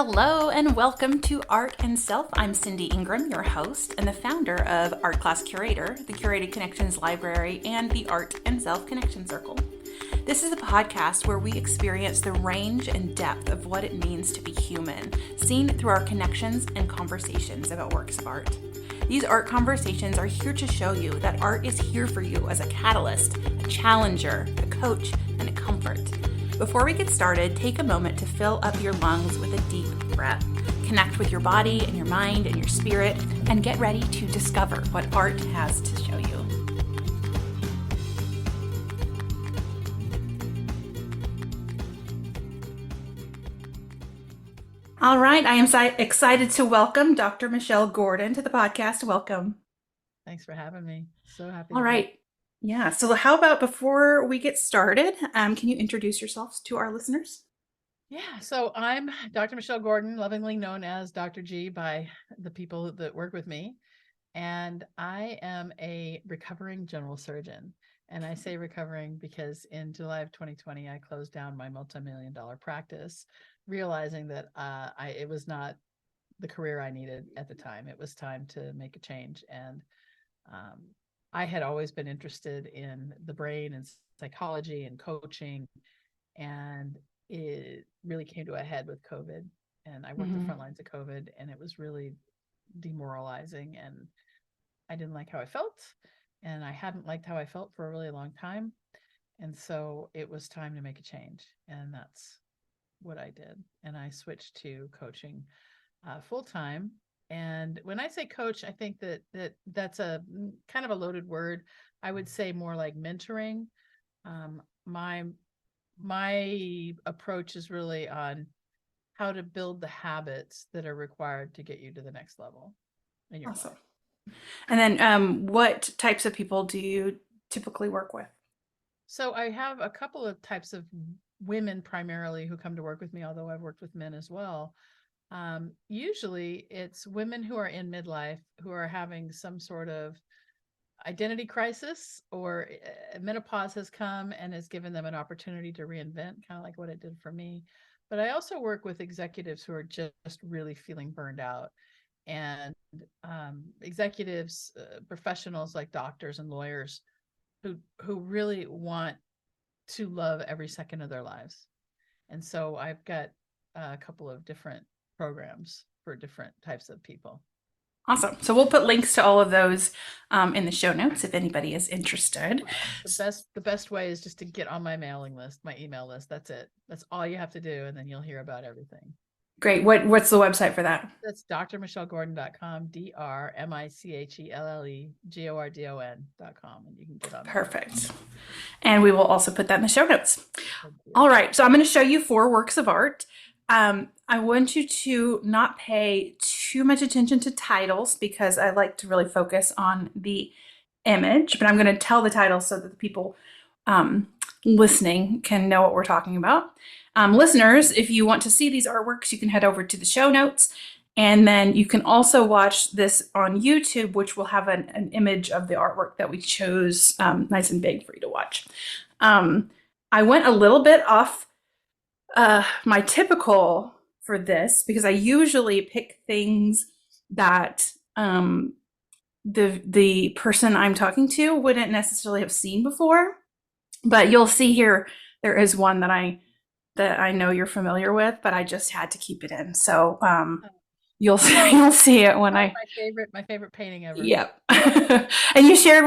Hello and welcome to Art and Self. I'm Cindy Ingram, your host and the founder of Art Class Curator, the Curated Connections Library, and the Art and Self Connection Circle. This is a podcast where we experience the range and depth of what it means to be human, seen through our connections and conversations about works of art. These art conversations are here to show you that art is here for you as a catalyst, a challenger, a coach, and a comfort. Before we get started, take a moment to fill up your lungs with a deep breath. Connect with your body and your mind and your spirit, and get ready to discover what art has to show you. All right, I am excited to welcome Dr. Michelle Gordon to the podcast. Welcome. Thanks for having me. So happy. All right. Yeah. So how about before we get started, can you introduce yourselves to our listeners? Yeah. So I'm Dr. Michelle Gordon, lovingly known as Dr. G by the people that work with me. And I am a recovering general surgeon. And I say recovering because in July of 2020, I closed down my multi-million-dollar practice, realizing that it was not the career I needed at the time. It was time to make a change. And I had always been interested in the brain and psychology and coaching, and it really came to a head with COVID. And I worked the front lines of COVID, and it was really demoralizing, and I didn't like how I felt, and I hadn't liked how I felt for a really long time. And so it was time to make a change, and that's what I did. And I switched to coaching full time. And when I say coach, I think that's a kind of a loaded word. I would say more like mentoring. My approach is really on how to build the habits that are required to get you to the next level in your life. And then what types of people do you typically work with? So I have a couple of types of women primarily who come to work with me, although I've worked with men as well. Usually it's women who are in midlife who are having some sort of identity crisis, or menopause has come and has given them an opportunity to reinvent, kind of like what it did for me. But I also work with executives who are just really feeling burned out, and executives, professionals like doctors and lawyers who really want to love every second of their lives. And so I've got a couple of different programs for different types of people. Awesome. So we'll put links to all of those in the show notes if anybody is interested. The best way is just to get on my mailing list, my email list. That's it. That's all you have to do, and then you'll hear about everything. Great. What's the website for that? That's drmichellegordon.com, drmichellegordon.com, and you can get on there. Perfect. And we will also put that in the show notes. All right. So I'm going to show you 4 works of art. I want you to not pay too much attention to titles because I like to really focus on the image, but I'm going to tell the title so that the people listening can know what we're talking about. Listeners, if you want to see these artworks, you can head over to the show notes, and then you can also watch this on YouTube, which will have an image of the artwork that we chose nice and big for you to watch. I went a little bit off my typical for this because I usually pick things that the person I'm talking to wouldn't necessarily have seen before. But you'll see here there is one that I know you're familiar with, but I just had to keep it in. So you'll see it when my favorite painting ever. Yep. And you shared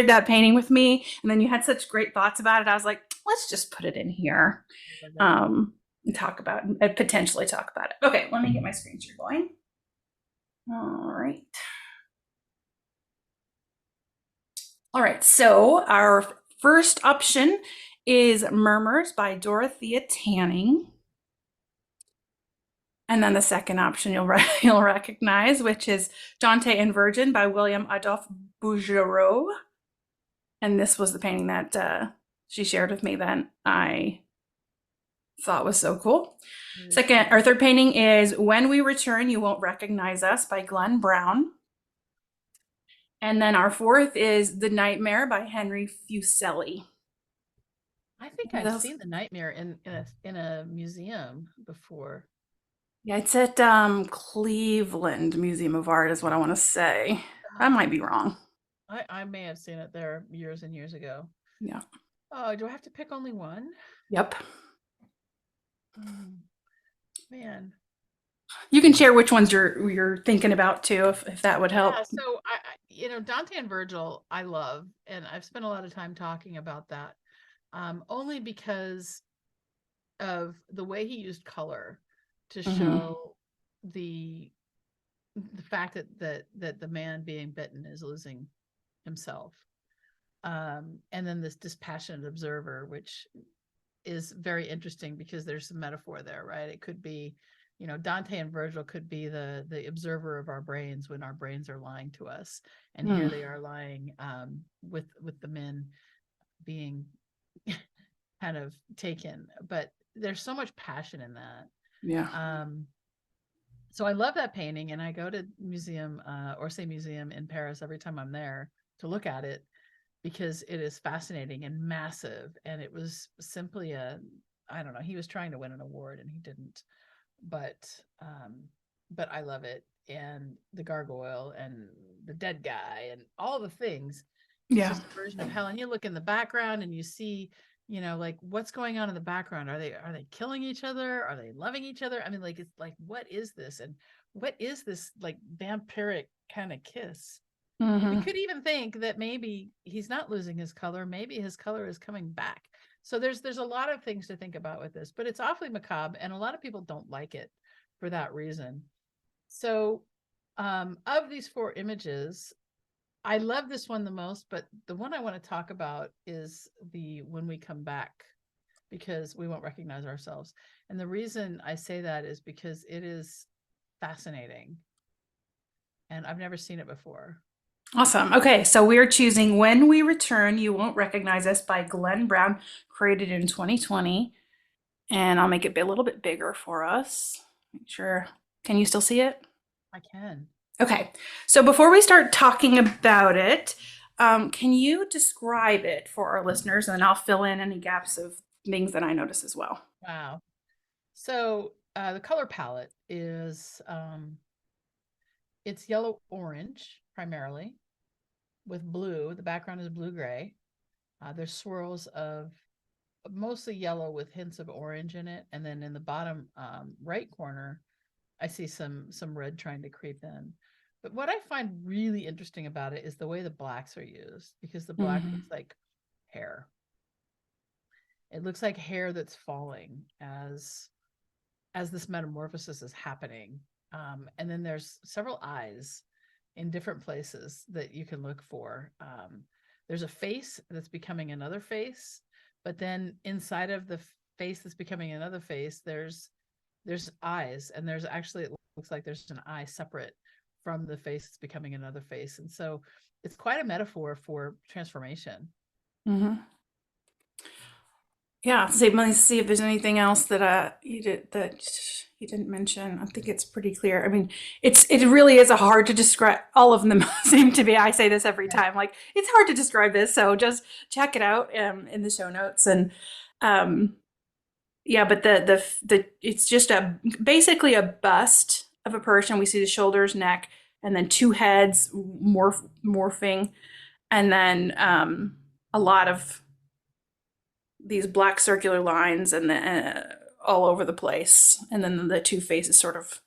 that painting with me, and then you had such great thoughts about it. I was like, let's just put it in here. And potentially talk about it. Okay, let me get my screen share going. All right. So our first option is Murmurs by Dorothea Tanning. And then the second option you'll recognize, which is Dante and Virgin by William Adolphe Bouguereau. And this was the painting that she shared with me that I thought was so cool. Third painting is When We Return, You Won't Recognize Us by Glenn Brown. And then our fourth is The Nightmare by Henry Fuseli. I think I've seen The Nightmare in a museum before. Yeah, it's at Cleveland Museum of Art is what I want to say. I Oh, might be wrong. I may have seen it there years and years ago. Yeah. Oh, do I have to pick only one? Yep. Mm, man. You can share which ones you're thinking about too, if that would Yeah, help. so Dante and Virgil, I love, and I've spent a lot of time talking about that, only because of the way he used color to Hmm. show the the fact that the man being bitten is losing himself. And then this dispassionate observer, which is very interesting because there's some metaphor there, right? It could be, Dante and Virgil could be the observer of our brains when our brains are lying to us, and here Mm. they are lying, with the men being kind of taken. But there's so much passion in that. Yeah. Um, so I love that painting, and I go to Orsay Museum in Paris every time I'm there to look at it because it is fascinating and massive. And it was simply I don't know, he was trying to win an award and he didn't, but um, but I love it. And the gargoyle and the dead guy and all the things. It's Yeah. just a version of hell. And you look in the background and you see, like what's going on in the background. Are they killing each other? Are they loving each other? I mean, like, it's like, what is this? And what is this like vampiric kind of kiss? We Hmm. could even think that maybe he's not losing his color. Maybe his color is coming back. So there's a lot of things to think about with this, but it's awfully macabre, and a lot of people don't like it for that reason. So, of these four images, I love this one the most, but the one I want to talk about is the when we come back, because we won't recognize ourselves. And the reason I say that is because it is fascinating, and I've never seen it before. Awesome. Okay, so we're choosing When We Return, You Won't Recognize Us by Glenn Brown, created in 2020. And I'll make it a little bit bigger for us. Make sure. Can you still see it? I can. Okay, so before we start talking about it, can you describe it for our listeners, and then I'll fill in any gaps of things that I notice as well. Wow. So the color palette is it's yellow orange primarily with blue. The background is blue gray. There's swirls of mostly yellow with hints of orange in it, and then in the bottom right corner, I see some red trying to creep in. But what I find really interesting about it is the way the blacks are used, because the black Hmm. looks like hair. It looks like hair that's falling as this metamorphosis is happening. And then there's several eyes in different places that you can look for. There's a face that's becoming another face, but then inside of the face that's becoming another face, there's eyes, and there's actually, it looks like there's an eye separate from the face that's becoming another face. And so it's quite a metaphor for transformation. Hmm. Yeah, see, let me see if there's anything else that you didn't mention. I think it's pretty clear. I mean, it really is a hard to describe. All of them seem to be. I say this every Yeah. time. Like it's hard to describe this, so just check it out in the show notes. And um, yeah, but the it's just a basically a bust of a person. We see the shoulders, neck, and then two heads morphing, and then a lot of these black circular lines and all over the place, and then the two faces sort of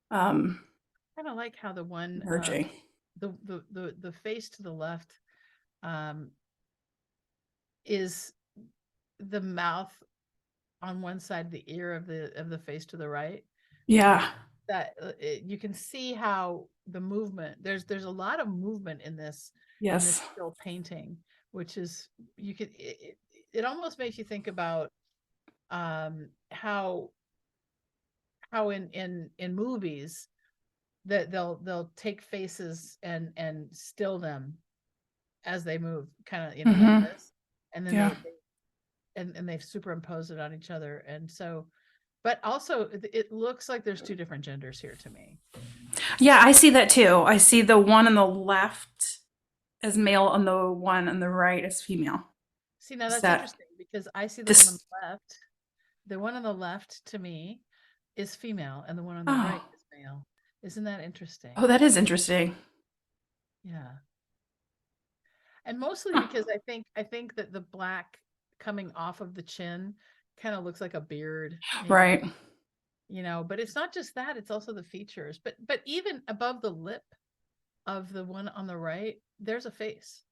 um, Kind of like how the one merging. the face to the left um is the mouth on one side, the ear of the face to the right. And Yeah. that you can see how the movement, there's a lot of movement in this Yes. still painting, which is, you could it almost makes you think about how in movies that they'll take faces and still them as they move, kind of, like Hmm. this, and then Yeah. and they've superimposed it on each other. And so, but also it looks like there's two different genders here to me. Yeah, I see that too. I see the one on the left as male and the one on the right as female. See, now Is that's that interesting because I see the one on this? the left. The one on the left to me is female and the one on the right Oh, is male. Isn't that interesting? oh, that is interesting. Yeah. And mostly Huh. because I think that the black coming off of the chin kind of looks like a beard, maybe, Right. but it's not just that, it's also the features. But even above the lip of the one on the right, there's a face.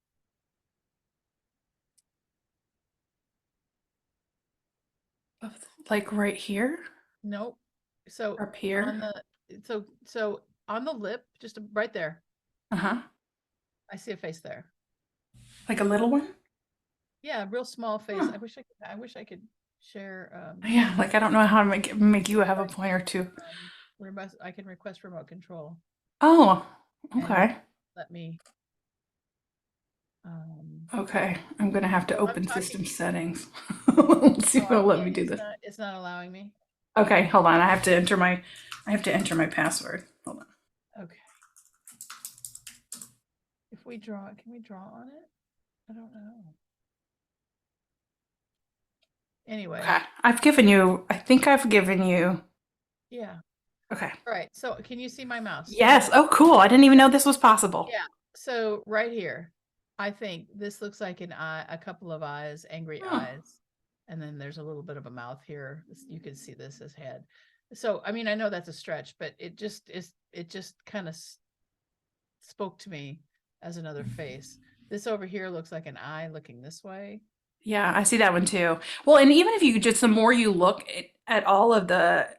Like right here, Nope. So up here. on the so on the lip, just right there, Uh-huh. I see a face there. Like a little one? Yeah, real small face. Huh. I wish I could share Yeah, like I don't know how to make you have a pointer too. I can request remote control Oh, and okay. let me um Okay. I'm gonna have to so I'm open talking. system settings. Let's see Oh, if I it'll let me can't. do It's this. not allowing me. Okay, hold on. I have to enter my password. Hold on. Okay. If we draw, can we draw on it? I don't know. Anyway, Okay. I think I've given you. yeah. Okay. All right. So can you see my mouse? Can you Yes. hold? Oh, cool. I didn't even know this was possible. Yeah. So right here, I think this looks like an eye, a couple of eyes, angry Huh. eyes. And then there's a little bit of a mouth here. You can see this as head. So, I mean, I know that's a stretch, but it just kind of spoke to me as another face. This over here looks like an eye looking this way. Yeah, I see that one too. Well, and even if you just the more you look at all of the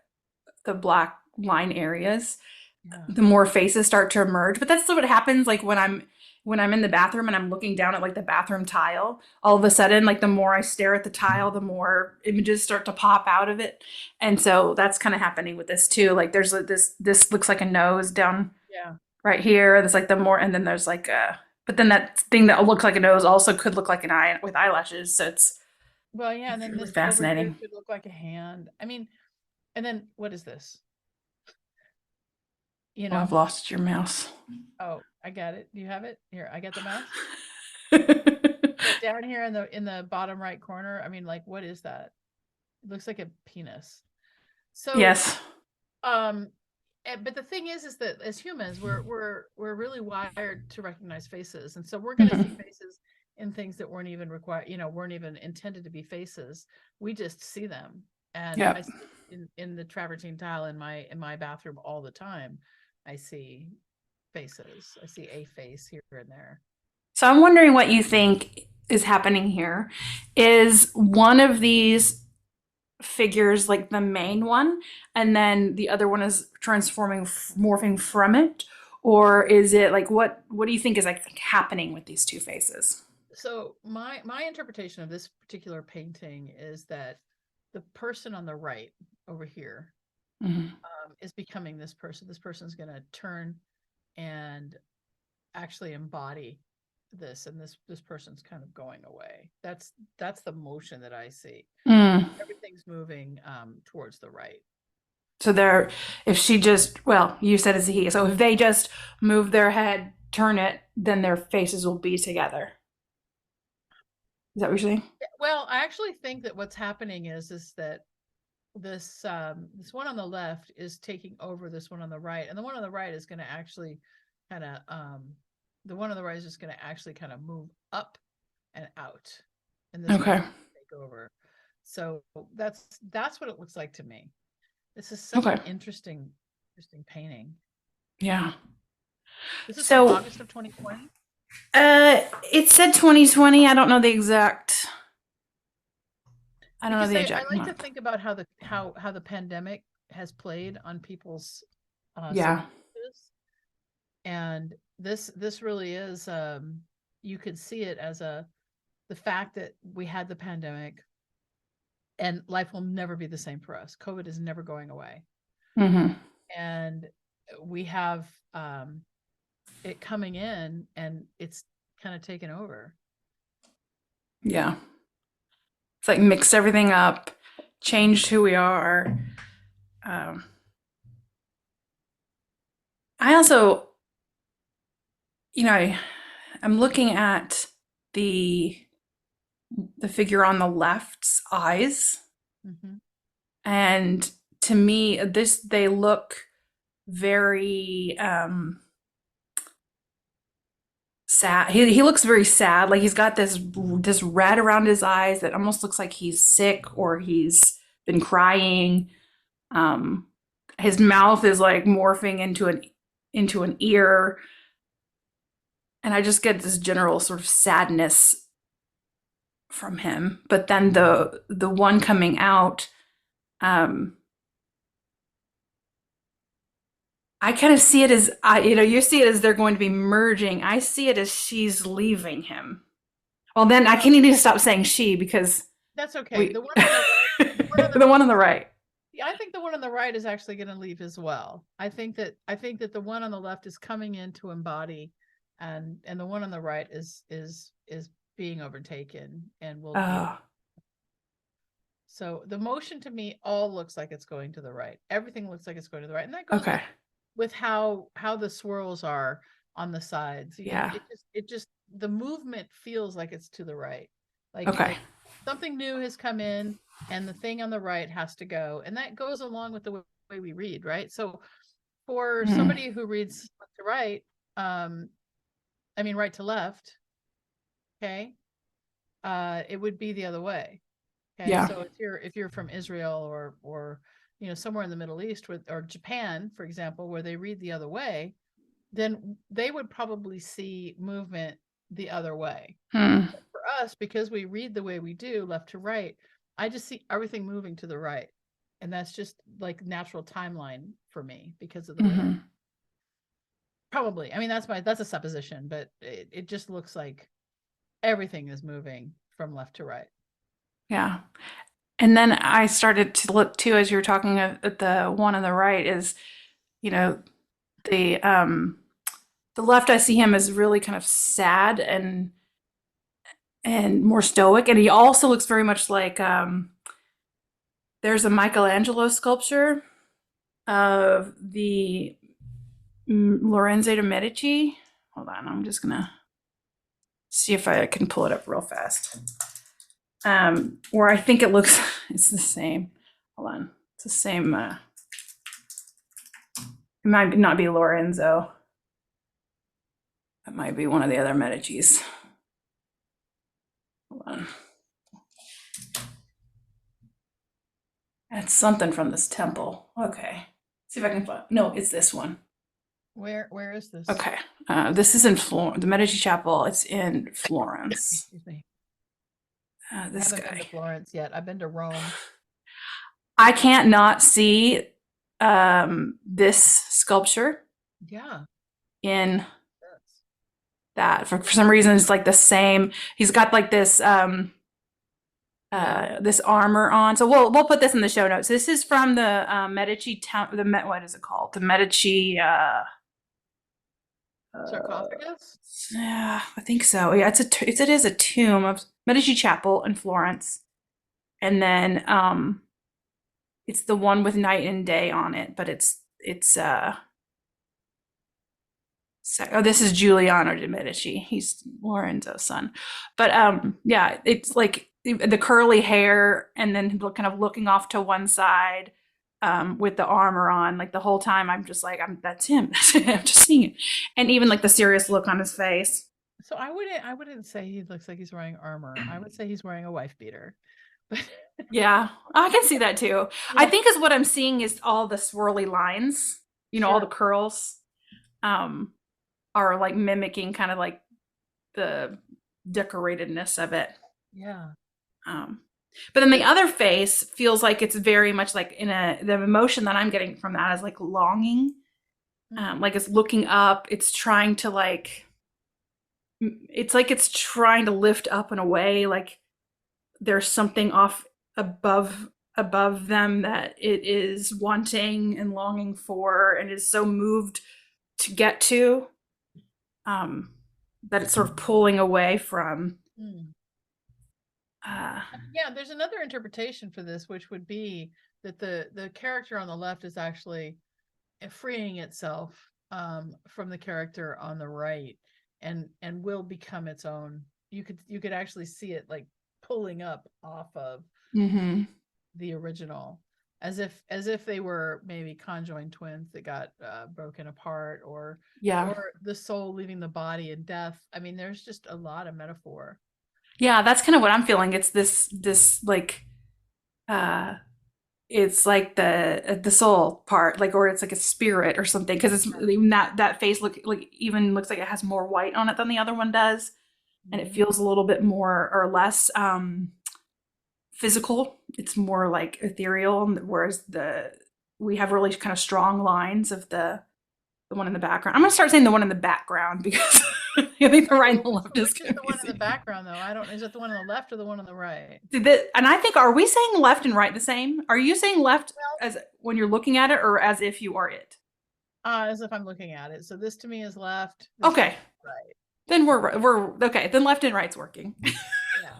black line areas, Yeah. the more faces start to emerge. But that's what happens like when I'm in the bathroom and I'm looking down at like the bathroom tile, all of a sudden like the more I stare at the tile, the more images start to pop out of it. And so that's kind of happening with this too. Like there's this looks like a nose down Yeah. right here. There's like the more and then there's like a but then that thing that looks like a nose also could look like an eye with eyelashes. So Well, yeah, and it's then really this over here fascinating. could look like a hand. I mean, and then what is this? You Oh, I've know? lost your mouse. Oh, I got it. Do you have it? Here, I got the mouse. But down here in the bottom right corner, I mean, like, what is that? It looks like a penis. So, Yes. um, but the thing is that as humans, we're really wired to recognize faces, and so we're going to see Mhm. faces in things that weren't even required, weren't even intended to be faces. We just see them, and I Yep. see in the travertine tile in my bathroom all the time. I see faces. I see a face here and there. So I'm wondering what you think is happening here. Is one of these figures like the main one, and then the other one is transforming, morphing from it? Or is it like what do you think is like happening with these two faces? So my interpretation of this particular painting is that the person on the right over here Mhm. is becoming this person. This person's going to turn and actually embody this, and this person's kind of going away. That's the motion that I see. Mm. Everything's moving towards the right. So they're if she just well, you said it's a he. So if they just move their head, turn it, then their faces will be together. Is that what you're saying? Well, I actually think that what's happening is that this one on the left is taking over this one on the right, and the one on the right is going to actually kind of the one on the right is just going to actually kind of move up and out, and this one's Okay. going to take over. So that's what it looks like to me. This is such Okay. an interesting painting. Yeah. This is from So August of 2020. it said 2020. I don't know Because the I exact like to month. think about how the pandemic has played on people's Yeah. subconscious, and this really is you could see it as the fact that we had the pandemic, and life will never be the same for us. COVID is never going away, Hmm. and we have it coming in, and it's kind of taken over. Yeah. It's like mixed everything up, changed who we are. Um, I also, I'm looking at the the figure on the left's eyes, Hmm. and to me, they look very sad. He looks very sad. Like he's got this red around his eyes that almost looks like he's sick or he's been crying. Um, his mouth is like morphing into an ear, and I just get this general sort of sadness from him. But then the one coming out, I kind of see it as you see it as they're going to be merging. I see it as she's leaving him. Well, then I can need to stop saying she because that's okay. The one on the right, the one on the right. Yeah, I think the one on the right is actually going to leave as well. I think that the one on the left is coming in to embody, and the one on the right is being overtaken and will. So the motion to me all looks like it's going to the right. Everything looks like it's going to the right, and that goes with how the swirls are on the sides. It just the movement feels like it's to the right. Like something new has come in and the thing on the right has to go. And that goes along with the way we read, right? So for somebody who reads left to right, right to left, okay, it would be the other way. Okay. Yeah. So if you're from Israel or somewhere in the Middle East or Japan, for example, where they read the other way, then they would probably see movement the other way. For us, because we read the way we do, left to right, I just see everything moving to the right. And that's just like natural timeline for me because of the way. Probably. I mean, that's a supposition, but it just looks like everything is moving from left to right. Yeah. And then I started to look too, as you were talking at the one on the right is, the left, I see him as really kind of sad and more stoic. And he also looks very much like, there's a Michelangelo sculpture of the Lorenzo de Medici. Hold on, I'm just gonna see if I can pull it up real fast. Where I think it looks, it's the same. Hold on, it's the same. It might not be Lorenzo. It might be one of the other Medicis. Hold on. That's something from this temple. Okay, see if I can find. No, it's this one. Where is this? Okay, this is in Florence. The Medici Chapel. It's in Florence. Excuse me. This I haven't been to Florence yet. I've been to Rome. I can't not see this sculpture. Yeah. In that for some reason it's like the same. He's got like this this armor on. So we'll put this in the show notes. This is from the Medici what is it called? The Medici sarcophagus? Yeah, I think so. Yeah, it is a tomb of Medici Chapel in Florence. And then it's the one with night and day on it, but it's this is Giuliano de Medici. He's Lorenzo's son. But yeah, it's like the curly hair and then kind of looking off to one side with the armor on. Like the whole time I'm just like, that's him. I'm just seeing it. And even like the serious look on his face. So I wouldn't say he looks like he's wearing armor. I would say he's wearing a wife beater. Yeah, I can see that too. Yeah. I think is what I'm seeing is all the swirly lines, all the curls are like mimicking kind of like the decoratedness of it. Yeah. But then the other face feels like it's very much like the emotion that I'm getting from that is like longing. Like it's looking up, it's trying to it's trying to lift up and away, like there's something off above them that it is wanting and longing for and is so moved to get to that it's sort of pulling away from. Yeah, there's another interpretation for this, which would be that the character on the left is actually freeing itself from the character on the right and will become its own. You could actually see it like pulling up off of the original. as if they were maybe conjoined twins that got broken apart, Yeah. or the soul leaving the body in death. I mean, there's just a lot of metaphor. Yeah, that's kind of what I'm feeling. It's this like uh it's like the soul part, like, or it's like a spirit or something, because it's even that face even looks like it has more white on it than the other one does, and it Mhm. feels a little bit more or less physical. It's more like ethereal, whereas the we have really kind of strong lines of the one in the background. I'm gonna start saying the one in the background because I think the right and the left is Which is the one in the confusing. background, though? I don't. Is it the one on the left or the one on the right? And I think, are we saying left and right the same? Are you saying left Well, as when you're looking at it, or as if you are it? as if I'm looking at it. So this to me is left. This to me Okay, is right. then we're okay. Then left and right's working. Yeah.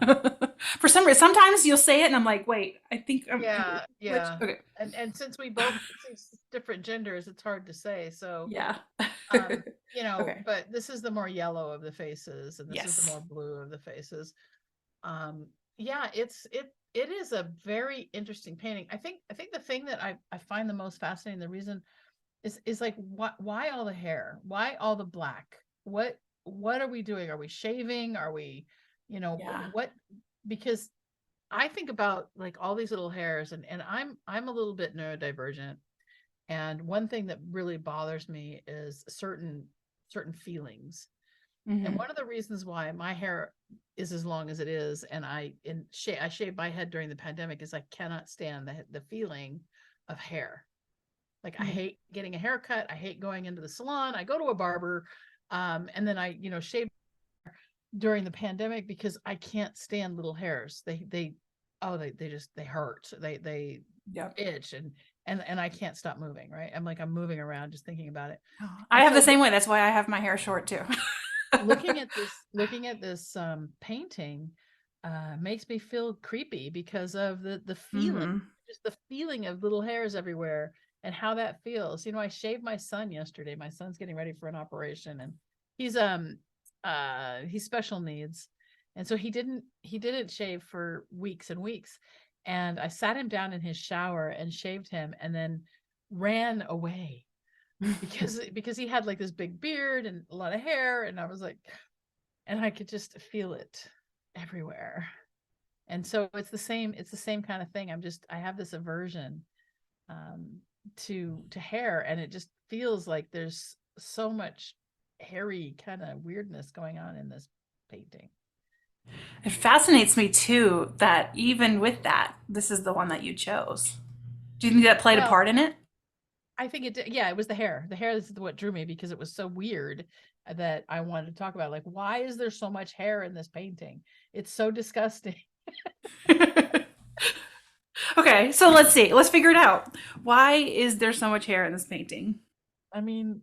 For some reason, sometimes you'll say it, and I'm like, wait, I think Yeah. which Yeah. okay, And since we both since it's different genders, it's hard to say. So yeah, um, you know, okay, but this is the more yellow of the faces, and this is the yes, more blue of the faces. Um, yeah, it is a very interesting painting. I think the thing that I find the most fascinating, the reason is like, why all the hair? Why all the black? What are we doing? Are we shaving? Are we, yeah, what? Because I think about like all these little hairs, and I'm a little bit neurodivergent, and one thing that really bothers me is certain feelings. And hmm one of the reasons why my hair is as long as it is, and I shaved my head during the pandemic, is I cannot stand the feeling of hair. Like, I hate getting a haircut. I hate going into the salon. I go to a barber, and then I, shave during the pandemic because I can't stand little hairs. They just they hurt. They yeah. itch, and I can't stop moving. Right? I'm moving around just thinking about it. I And have the so same way. That's why I have my hair short too. looking at this painting makes me feel creepy because of the feeling, hmm just the feeling of little hairs everywhere, and how that feels. I shaved my son yesterday. My son's getting ready for an operation, and he's he's special needs, and so he didn't shave for weeks and weeks. And I sat him down in his shower and shaved him, and then ran away because he had like this big beard and a lot of hair, and I was like, and I could just feel it everywhere. And so it's the same kind of thing. I have this aversion um to hair, and it just feels like there's so much hairy kind of weirdness going on in this painting. It fascinates me too that even with that, this is the one that you chose. Do you think that played a Well, part in it? I think it did. Yeah, it was the hair. The hair is what drew me because it was so weird that I wanted to talk about. Like, why is there so much hair in this painting? It's so disgusting. Okay, so let's see. Let's figure it out. Why is there so much hair in this painting? I mean,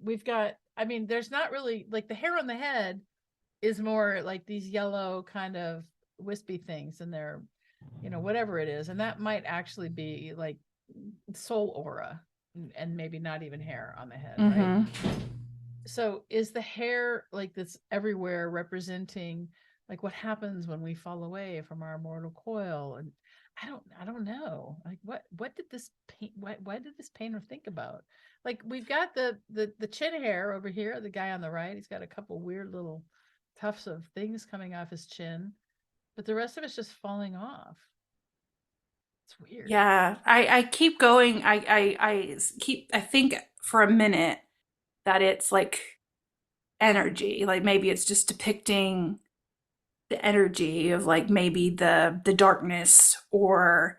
there's not really like the hair on the head is more like these yellow kind of wispy things, and they're, whatever it is. And that might actually be like soul aura, and maybe not even hair on the head, right? Mm-hmm. So is the hair like this everywhere representing like what happens when we fall away from our mortal coil? And I don't know. Like, what did this paint why did this painter think about? Like, we've got the chin hair over here, the guy on the right, he's got a couple weird little tufts of things coming off his chin, but the rest of it's just falling off. It's weird. Yeah, I keep going. I think for a minute that it's like energy. Like maybe it's just depicting the energy of like maybe the darkness, or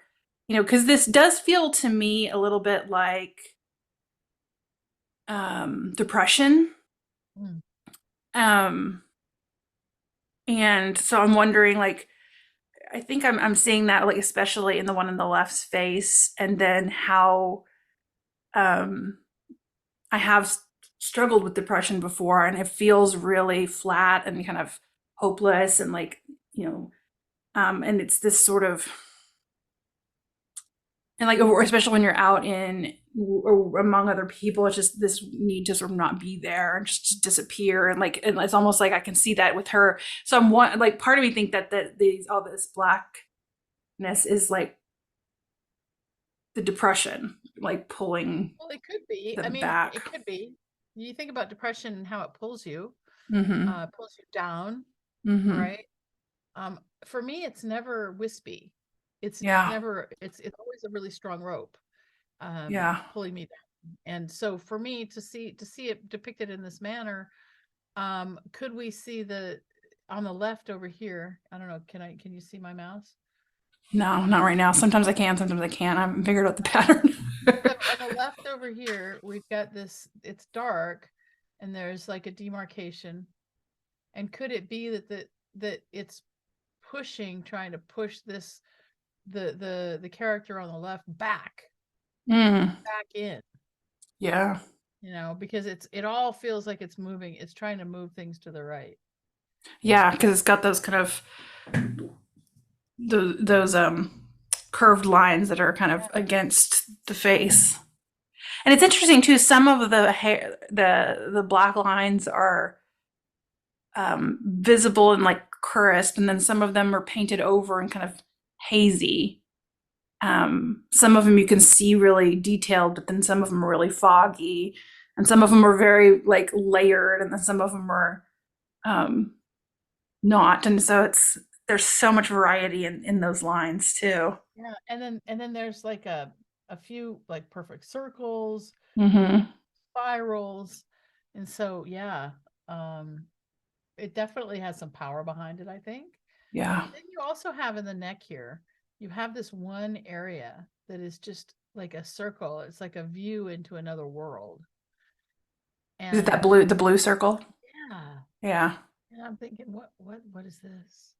because this does feel to me a little bit like depression. Mm. Um and so I'm wondering, like, I think I'm seeing that, like, especially in the one in the left's face, and then how um I have struggled with depression before, and it feels really flat and kind of hopeless, and like, you know, and it's this sort of, and like, or especially when you're out in or among other people, it's just this need to sort of not be there and just disappear, and like, and it's almost like I can see that with her. So I'm one, like, part of me think that these all this blackness is like the depression, like pulling Well, it could be. I them mean, back. it could be. You think about depression and how it Mm-hmm. pulls you down, Mm-hmm. right? For me, it's never wispy. It's Yeah. never, it's always a really strong rope, Yeah. pulling me down. And so for me to see it depicted in this manner, could we see on the left over here? I don't know. Can you see my mouse? No, not right now. Sometimes I can, sometimes I can't. I haven't figured out the pattern. So on the left over here, we've got this, it's dark and there's like a demarcation. And could it be that it's trying to push the character on the left Mm, back in, yeah. because it all feels like it's moving. It's trying to move things to the right. Yeah, because it's got those kind of those curved lines that are kind of Yeah. against the face. And it's interesting too, some of the hair the black lines are visible and like crisp, and then some of them are painted over and kind of hazy. Some of them you can see really detailed, but then some of them are really foggy, and some of them are very like layered, and then some of them are um, not. And so there's so much variety in those lines too. Yeah. And then there's like a few like perfect circles, Mm-hmm. spirals. And so yeah, it definitely has some power behind it, I think. Yeah. But then you also have in the neck here, you have this one area that is just like a circle. It's like a view into another world. Is it And that blue, the blue circle? yeah, Yeah. and I'm thinking, what is this?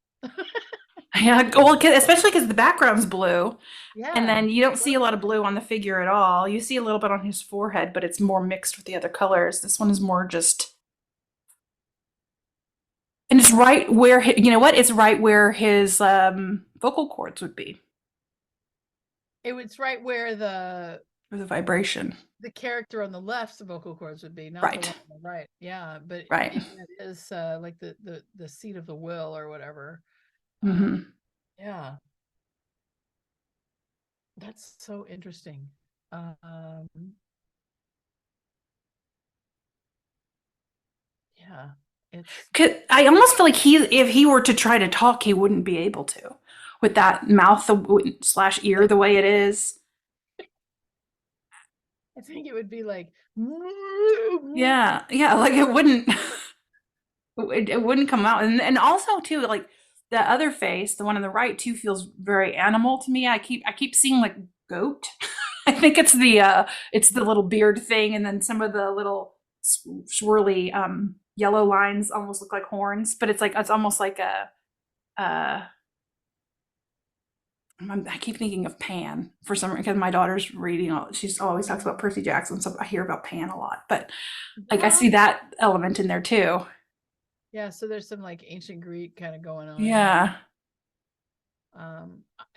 Yeah. Well, especially because the background's blue, and Yeah. then you don't What see a lot of blue on the figure at all. You see a little bit on his forehead, but it's more mixed with the other colors. This one is more just, and it's right where you know what? It's right where his vocal cords would be, it was right where or the vibration. the character on the left's vocal cords would be, not the Right. one on the right. Yeah, but Right. maybe that is like the seat of the will or whatever. Uh, Mm-hmm. yeah, that's so interesting. Um, yeah, it's 'Cause I almost feel like if he were to try to talk, he wouldn't be able to, with that mouth slash ear the way it is. I think it would be like Yeah, yeah, like it wouldn't. It wouldn't come out, and also too, like the other face, the one on the right too, feels very animal to me. I keep seeing like goat. I think it's the little beard thing, and then some of the little swirly yellow lines almost look like horns, but it's almost like a uh I keep thinking of Pan for some reason because my daughter's reading. She's always talks about Percy Jackson, so I hear about Pan a lot. But like I yeah. see that element in there too. Yeah, so there's some like ancient Greek kind of going on here. Yeah,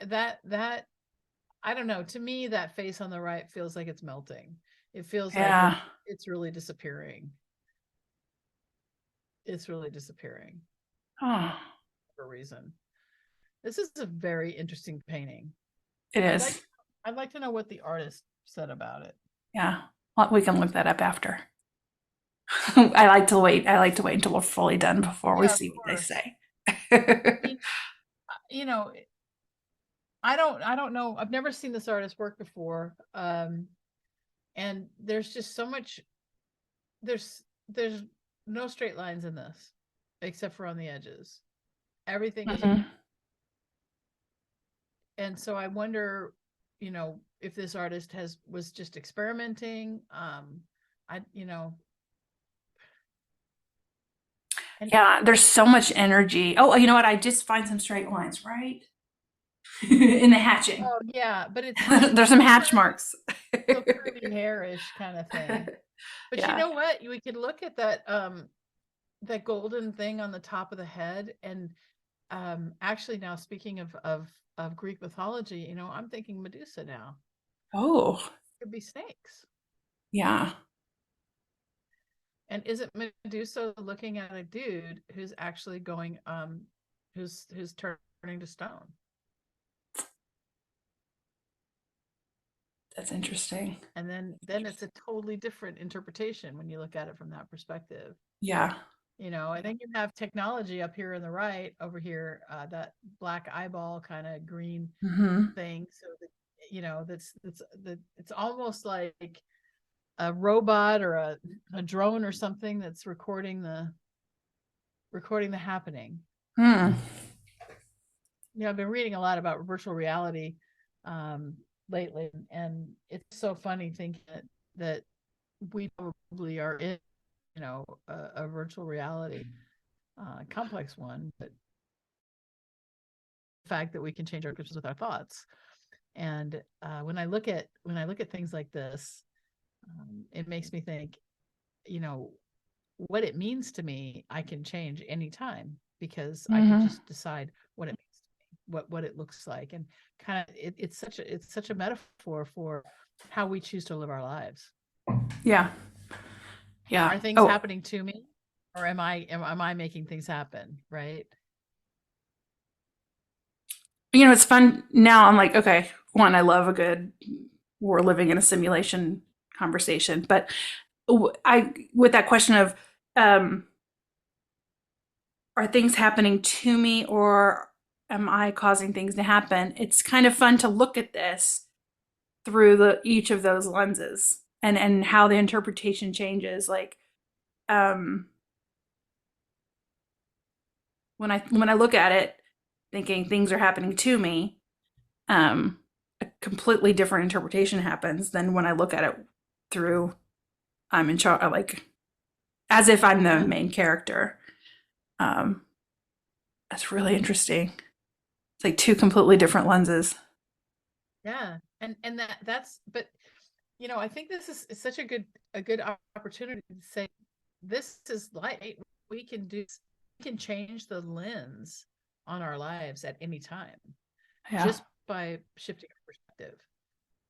That I don't know. To me, that face on the right feels like it's melting. It feels like yeah. it's really disappearing. It's really disappearing Oh, for a reason. This is a very interesting painting. it I'd like is. I'd like to know what the artist said about it. Yeah, well, we can look that up after. I like to wait. I like to wait until we're fully done before we Yeah, of see what they course. say. I mean, you know, I don't know. I've never seen this artist work before. And there's just so much there's no straight lines in this except for on the edges. Everything is Mhm. and so I wonder, if this artist was just experimenting. I and Yeah, there's so much energy. Oh, you know what? I just find some straight lines right in the hatching. oh yeah, but it's There's some hatch marks. so curly hairish kind of thing. But you Yeah. know what? We could look at that golden thing on the top of the head. And actually, now speaking of Greek mythology, I'm thinking Medusa now. Oh, Could be snakes. yeah. And is it Medusa looking at a dude who's actually going who's turning to stone? That's interesting. And then it's a totally different interpretation when you look at it from that perspective. Yeah. And then you have technology up here on the right, over here, that black eyeball kind of green Mm-hmm. thing. So that, it's almost like a robot or a drone or something that's recording the happening. Hmm. I've been reading a lot about virtual reality lately, and it's so funny thinking that we probably are in, a virtual reality, complex one, but the fact that we can change our perceptions with our thoughts. And when I look at things like this, it makes me think, what it means to me. I can change anytime because I can Mm-hmm. just decide what it means to me, what it looks like, and kind of it's such a metaphor for how we choose to live our lives. Yeah. Yeah. Are things Oh, happening to me, or am I making things happen? Right. it's fun now. I'm like, okay, one, I love a good we're living in a simulation conversation, but I with that question of um are things happening to me or am I causing things to happen? It's kind of fun to look at this through the each of those lenses and how the interpretation changes. Like um when I look at it thinking things are happening to me, um a completely different interpretation happens than when I look at it through I'm in charge, like as if I'm the Yeah. main character. Um that's really interesting. It's like two completely different lenses. Yeah. And that's but I think this is such a good opportunity to say this is light. We can change the lens on our lives at any time Yeah. just by shifting our perspective.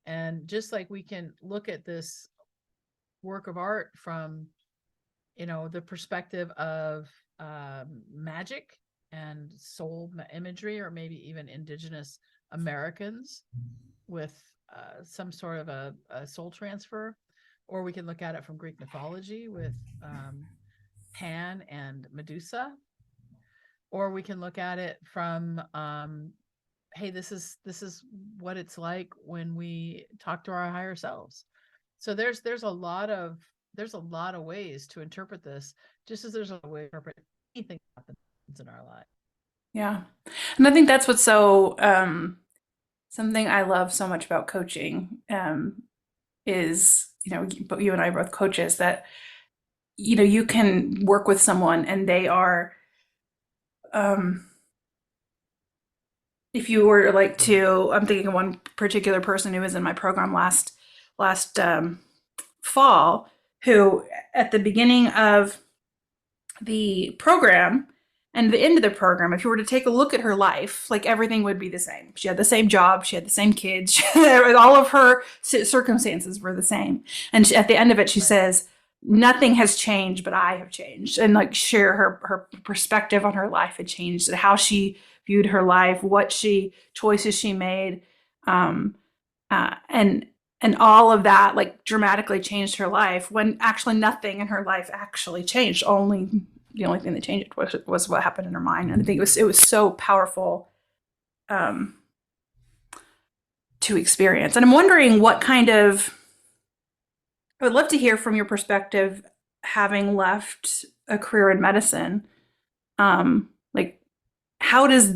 And just like we can look at this work of art from, the perspective of magic and soul imagery, or maybe even indigenous Americans with some sort of a soul transfer, or we can look at it from Greek mythology with Pan and Medusa, or we can look at it from hey, this is what it's like when we talk to our higher selves. So there's a lot of ways to interpret this, just as there's a way to interpret anything that happens in our life. Yeah. And I think that's what's so something I love so much about coaching is, but you and I are both coaches that, you can work with someone and they are, um, if you were like to, I'm thinking of one particular person who was in my program last fall, who at the beginning of the program and the end of the program, if you were to take a look at her life, like everything would be the same. She had the same job, she had the same kids, all of her circumstances were the same. And at the end of it, she Right. says, "Nothing has changed, but I have changed." And like share her perspective on her life had changed, how she viewed her life, what choices she made, um, and all of that like dramatically changed her life when actually nothing in her life actually changed. Only the only thing that changed was what happened in her mind. And I think it was so powerful um, to experience. And I'm wondering what kind of I would love to hear from your perspective, having left a career in medicine. Like, how does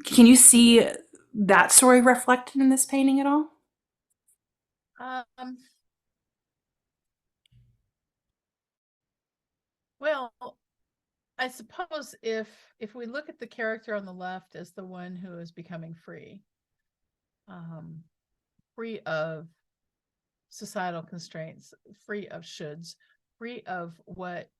can you see that story reflected in this painting at all? Um, well, I suppose if we look at the character on the left as the one who is becoming free, um, free of societal constraints, free of shoulds, free of what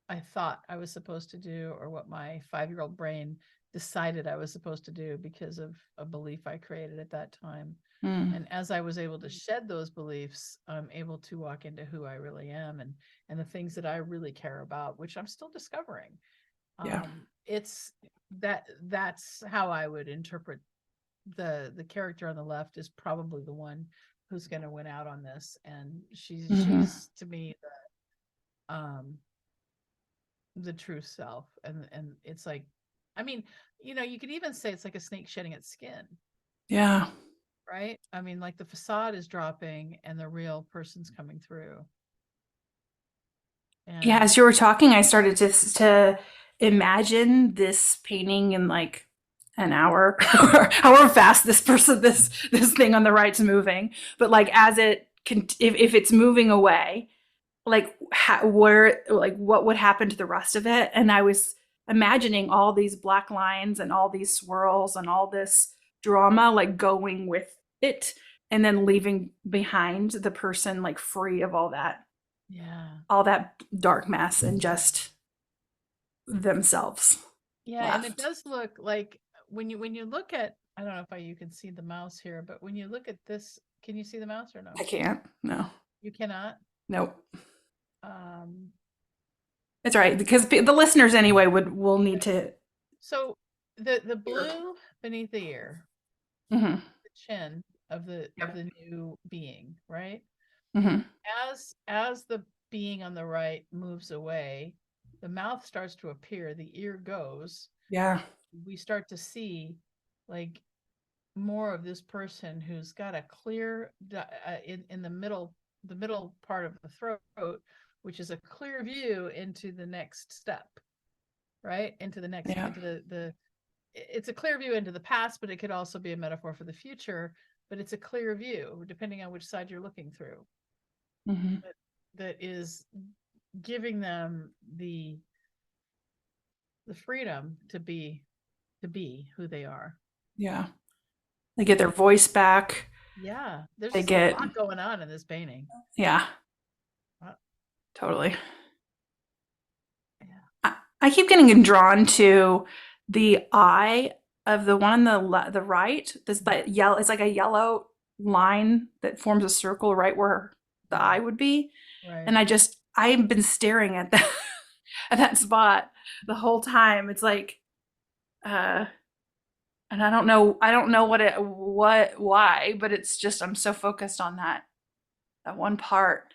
I thought I was supposed to do, or what my 5-year-old brain decided I was supposed to do because of a belief I created at that time. Mm, And as I was able to shed those beliefs, I'm able to walk into who I really am, and the things that I really care about, which I'm still discovering. yeah. It's that's how I would interpret the character on the left is probably the one who's going to win out on this. And Hmm. she's to me the true self. And it's like, I mean, you could even say it's like a snake shedding its skin, Yeah. right? I mean, like the facade is dropping and the real person's coming through. Yeah, And as you were talking, I started to imagine this painting in like an hour, or however fast this thing on the right's moving. But like as it can, if it's moving away, like where, like what would happen to the rest of it? And I was imagining all these black lines and all these swirls and all this drama like going with it, and then leaving behind the person like free of yeah. all that dark mess and just themselves Yeah, and it left. does look like when you look at, I don't know if you can see the mouse here, but when you look at this, can you see the mouse or no? I can't. No. You cannot. Nope. Um, It's right because the listeners anyway will need to. so the blue beneath the ear, Hmm. the chin of the Yep. new being, right? Hmm. As the being on the right moves away, the mouth starts to appear, the ear goes, Yeah. we start to see like more of this person who's got a clear in the middle part of the throat, which is a clear view into the next step, right? Into the next, Yeah. into the it's a clear view into the past, but it could also be a metaphor for the future. But it's a clear view depending on which side you're looking through, Hmm. that is giving them the freedom to be who they are. Yeah. They get their voice back. Yeah, there's They just a get. lot going on in this painting. Yeah. Uh, Totally. yeah. I keep getting drawn to the eye of the one on the right. This that yellow. It's like a yellow line that forms a circle right where the Yeah. eye would be. Right. And I've been staring at that at that spot the whole time. It's like, uh, and I don't know why, but it's just I'm so focused on that one part.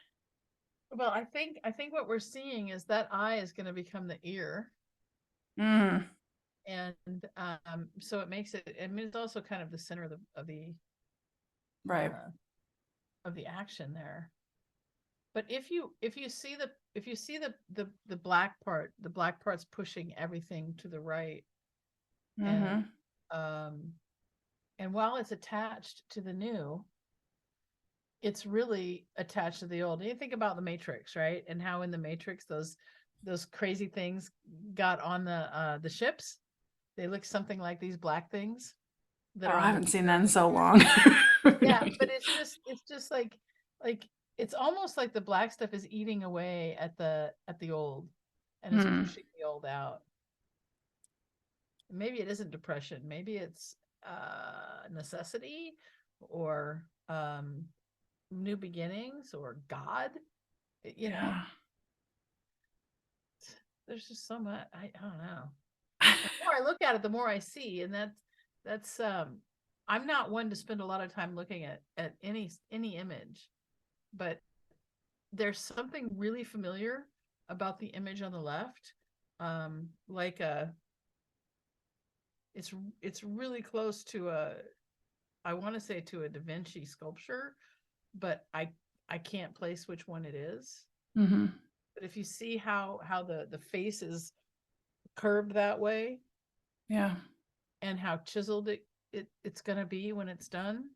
Well, I think what we're seeing is that eye is going to become the ear, Mm, and so it makes it. I mean, it's also kind of the center right. uh, of the action there. But if you see the black part, the black part's pushing everything to the right, and Hmm. um, and while it's attached to the new, it's really attached to the old. And you think about the Matrix, right? And how in the Matrix those crazy things got on the ships. They look something like these black things Oh, that are I on the haven't seen that in pyramid. so long. No Yeah, but idea. it's just like it's almost like the black stuff is eating away at the old, and it's Hmm. pushing the old out. Maybe it isn't depression. Maybe it's necessity, or new beginnings, or God. You know, Yeah. there's just so much. I don't know. The more I look at it, the more I see, and that's I'm not one to spend a lot of time looking at any image, but there's something really familiar about the image on the left. Like it's it's really close to a, I want to say to a Da Vinci sculpture, but I can't place which one it is. Hmm. But if you see how the face is curved that way, Yeah. and how chiseled it's going to be when it's done.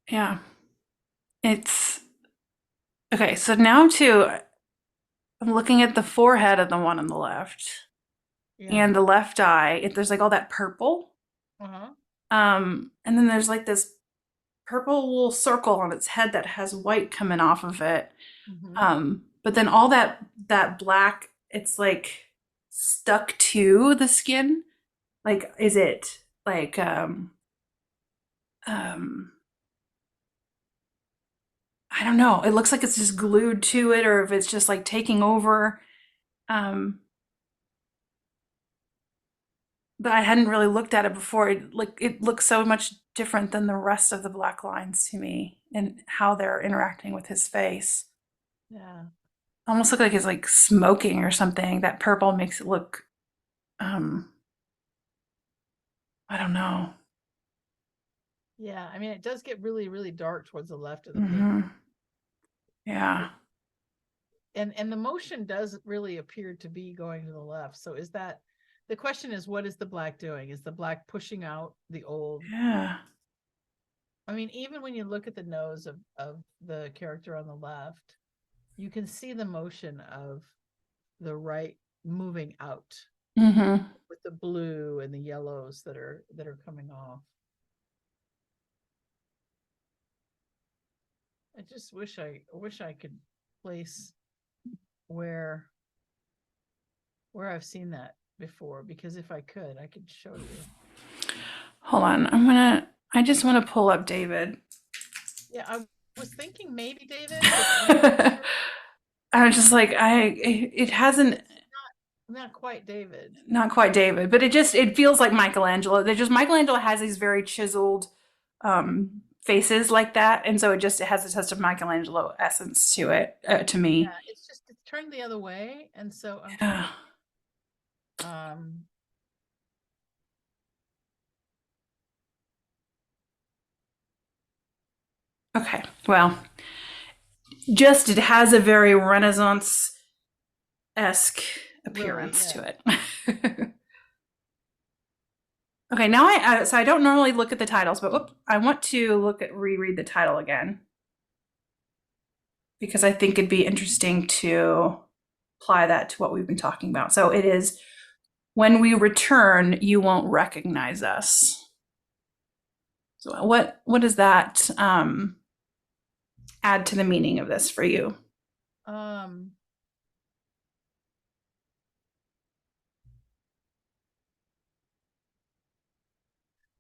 Yeah. It's okay. So now too, I'm looking at the forehead of the one on the left Yeah. and the left eye. There's like all that purple. Uh-huh. And then there's like this purple little circle on its head that has white coming off of it. Mm-hmm. But then all that black, it's like stuck to the skin. Like, is it like um I don't know. It looks like it's just glued to it, or if it's just like taking over. Um, but I hadn't really looked at it before. It looks so much different than the rest of the black lines to me and how they're interacting with his face. Yeah. Almost look like he's like smoking or something. That purple makes it look, I don't know. Yeah. I mean, it does get really, really dark towards the left of the painting. Hmm. Yeah. And the motion does really appear to be going to the left. So is that the question is, what is the black doing? Is the black pushing out the old? Yeah. I mean, even when you look at the nose of the character on the left, you can see the motion of the right moving out Hmm. with the blue and the yellows that are coming off. I just wish I could place where I've seen that before, because if I could, I could show you. Hold on. I just want to pull up David. Yeah, I was thinking maybe David, I was just like, it hasn't, not quite David. not quite David, but it feels like Michelangelo. Michelangelo has these very chiseled faces like that, and so it has a touch of Michelangelo essence to it, to me. Yeah, it's turned the other way, and so I'm Yeah. Okay, well, just it has a very Renaissance-esque appearance really, yeah. to it. Okay, now so I don't normally look at the titles, but I want to reread the title again because I think it'd be interesting to apply that to what we've been talking about. So it is, when we return, you won't recognize us. So what does that add to the meaning of this for you?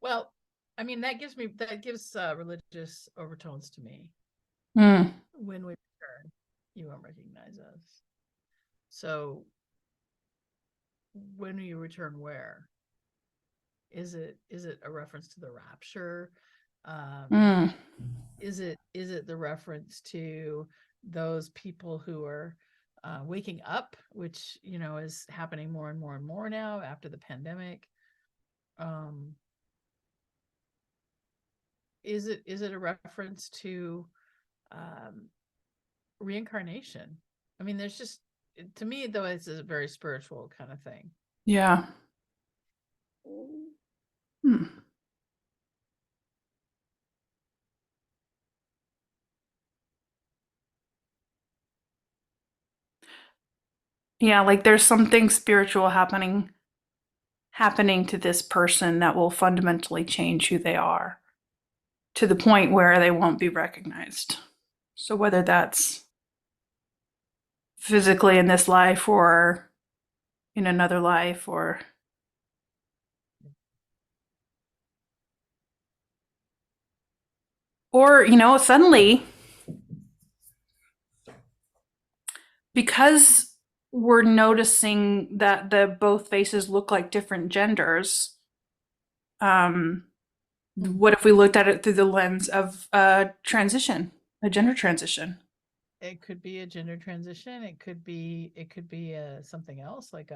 Well, I mean, that gives religious overtones to me. Mm. When we return, you won't recognize us. So when you return, where? Is it a reference to the rapture? Is it the reference to those people who are waking up, which is happening more and more and more now after the pandemic? Is it a reference to reincarnation? I mean, there's just, to me though, it's a very spiritual kind of thing. Yeah. Hmm. Yeah, like there's something spiritual happening to this person that will fundamentally change who they are to the point where they won't be recognized. So whether that's physically in this life or in another life, or suddenly, because we're noticing that the both faces look like different genders, what if we looked at it through the lens of a gender transition? It could be a gender transition. It could be something else, like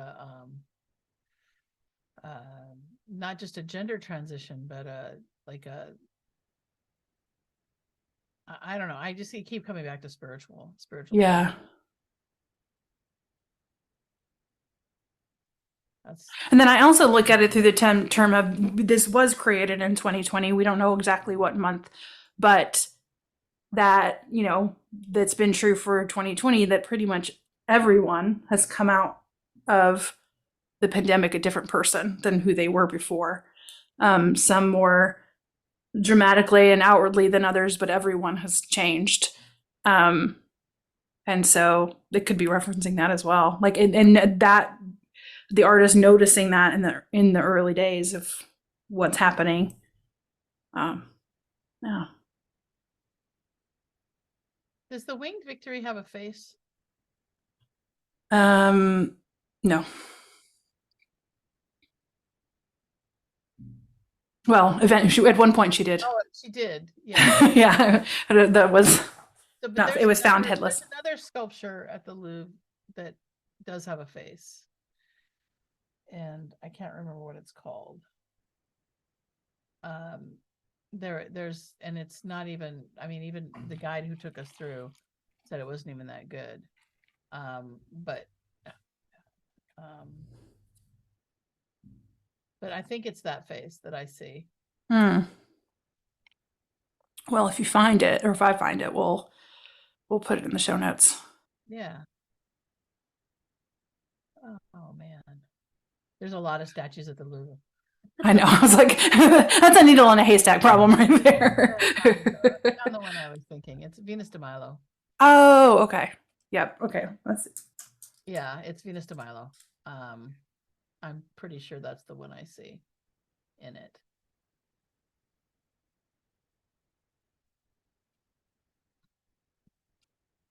not just a gender transition, but like a I don't know. I just keep coming back to spiritual. Yeah. And then I also look at it through the term of, this was created in 2020. We don't know exactly what month, but that, that's been true for 2020, that pretty much everyone has come out of the pandemic a different person than who they were before. Some more dramatically and outwardly than others, but everyone has changed. And so it could be referencing that as well. Like, and that the artist noticing that in the early days of what's happening. Yeah. Does the Winged Victory have a face? No. Well, eventually, at one point she did. Oh, she did. Yeah. Yeah, that was So, but not. It was found there's headless. another sculpture at the Louvre that does have a face, and I can't remember what it's called. There's, and it's not even, I mean, even the guide who took us through said it wasn't even that good. But um but I think it's that face that I see. Hmm. Well, if you find it, or if I find it, we'll put it in the show notes. Yeah. Oh man. There's a lot of statues at the Louvre. I know. I was like, that's a needle in a haystack problem right there. I found the one I was thinking. It's Venus de Milo. Oh, okay. Yep. Okay. Let's see. Yeah, it's Venus de Milo. I'm pretty sure that's the one I see in it.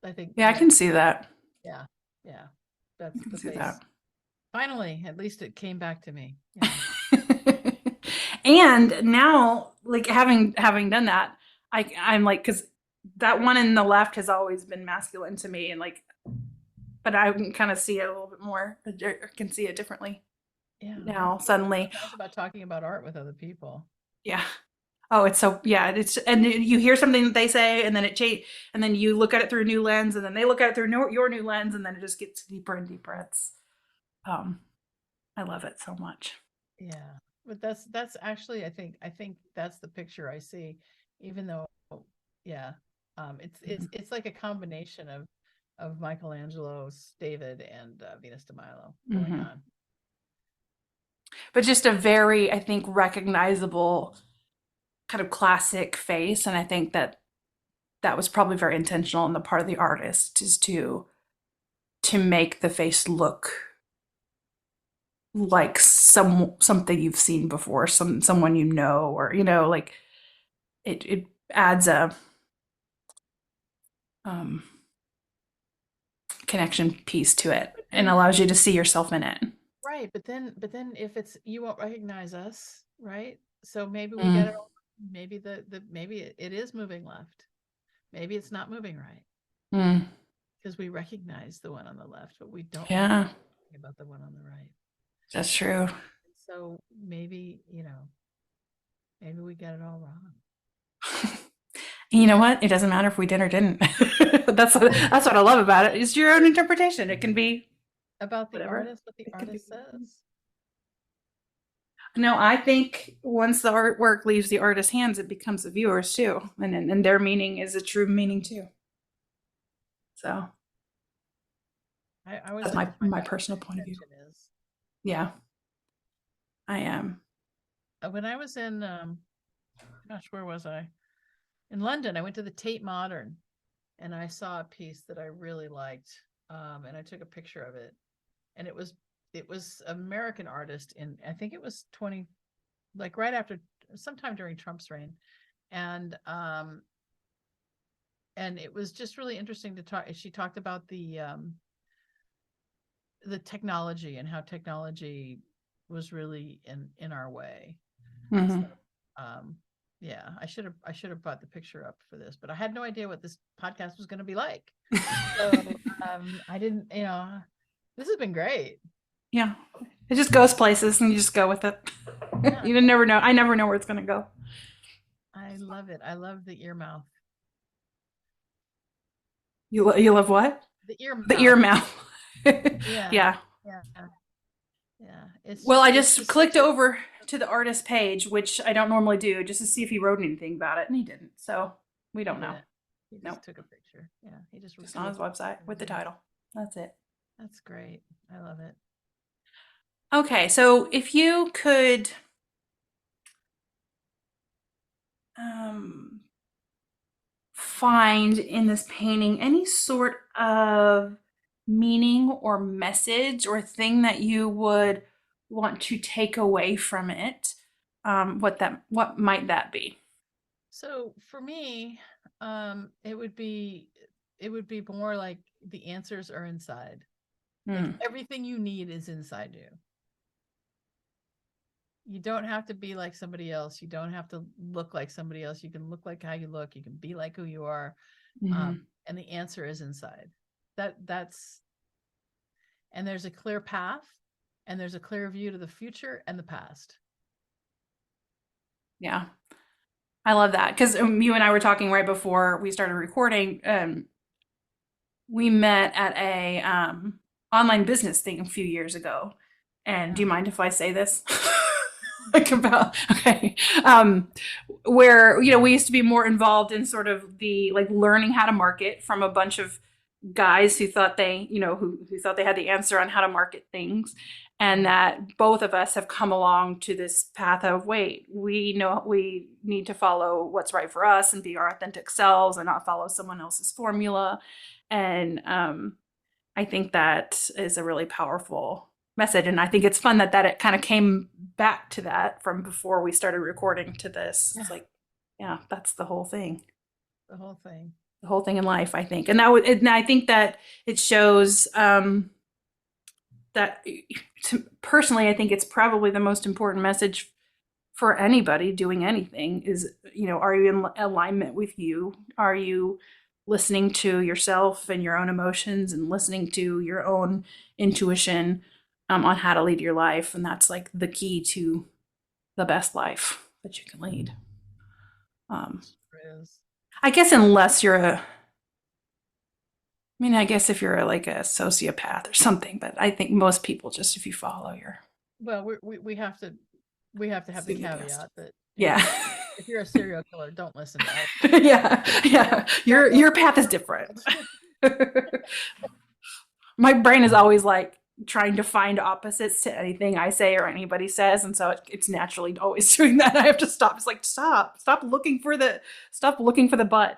I think. Yeah, I can see that. Yeah, yeah. I That's can the see face. that. Finally, at least it came back to me. Yeah. And now, like having done that, I'm like, because that one in the left has always been masculine to me, and like, but I can kind of see it a little bit more. I can see it differently Yeah. now. Suddenly, It's nice about talking about art with other people. yeah. Oh, it's so yeah. It's and you hear something that they say, and then it change, and then you look at it through a new lens, and then they look at it through your new lens, and then it just gets deeper and deeper. It's um, I love it so much. Yeah. But that's actually, I think that's the picture I see, even though, yeah. It's like a combination of Michelangelo's David and Venus de Milo going Hmm. on. But just a very, I think, recognizable kind of classic face, and I think that that was probably very intentional on the part of the artist, is to make the face look like something you've seen before, someone you know, or like it adds a um, connection piece to it But and then, allows you to see yourself in it. right, but then if it's, you won't recognize us, right? So maybe we get Mm, it all. Maybe maybe it is moving left. Maybe it's not moving right, mm, because we recognize the one on the left, but we don't yeah, recognize about the one on the right. that's true. So maybe, maybe we get it all wrong. You know what? It doesn't matter if we did or didn't. That's what I love about it. It's your own interpretation. It can be About the whatever. artist, what the It could be. artist says. No, I think once the artwork leaves the artist's hands, it becomes the viewer's too, and their meaning is a true meaning too. So I always that's like my to find my out what personal the point of view. intention is. Yeah, I am. When I was in, gosh, where was I? In London, I went to the Tate Modern, and I saw a piece that I really liked, and I took a picture of it, and it was American artist in, I think it was 20, like right after, sometime during Trump's reign, and it was just really interesting to talk. She talked about the technology and how technology was really in our way. So, Hmm. yeah, I should have brought the picture up for this, but I had no idea what this podcast was going to be like. So, I didn't, this has been great. Yeah, it just goes places, and you just go with it. Yeah, You never know. I never know where it's gonna go. I love it. I love the ear mouth. You love what? The ear The ear mouth. mouth. Yeah, Yeah. yeah, yeah. It's Well, I it's just just clicked such a, over to the artist page, which I don't normally do, just to see if he wrote anything about it, and he didn't. So we he don't know. didn't. He Nope. just took a picture. Yeah, he just Just drew on a his website with the picture. title. That's it. That's great. I love it. Okay, so if you could um, find in this painting any sort of meaning or message or thing that you would want to take away from it, what might that be? So for me, it would be more like the answers are inside. Like Hmm. everything you need is inside you. You don't have to be like somebody else. You don't have to look like somebody else. You can look like how you look. You can be like who you are. Mhm. And the answer is inside. That's and there's a clear path, and there's a clear view to the future and the past. Yeah. I love that because you and I were talking right before we started recording. We met at a online business thing a few years ago. And do Yeah. you mind if I say this? Like about okay, where we used to be more involved in sort of the like learning how to market from a bunch of guys who thought they who thought they had the answer on how to market things, and Right. that both of us have come along to this path of wait, we know we need to follow what's right for us and be our authentic selves and not follow someone else's formula. And I think that is a really powerful message. And I think it's fun that it kind of came back to that from before we started recording to this. Yeah. It's like, yeah, that's the whole thing. The whole thing. The whole thing in life, I think. And and I think that it shows that personally, I think it's probably the most important message for anybody doing anything is, are you in alignment with you? Are you listening to yourself and your own emotions and listening to your own intuition on how to lead your life? And that's like the key to the best life that you can lead. Sure is. I guess unless you're I guess if you're like a sociopath or something, but I think most people just, if you follow your Well, we have to have the assume the best. caveat that Yeah. if you're a serial killer, don't listen to us. Yeah. Yeah. Your path is different. My brain is always like trying to find opposites to anything I say or anybody says, and so it's naturally always doing that. I have to stop. It's like stop looking for the butt.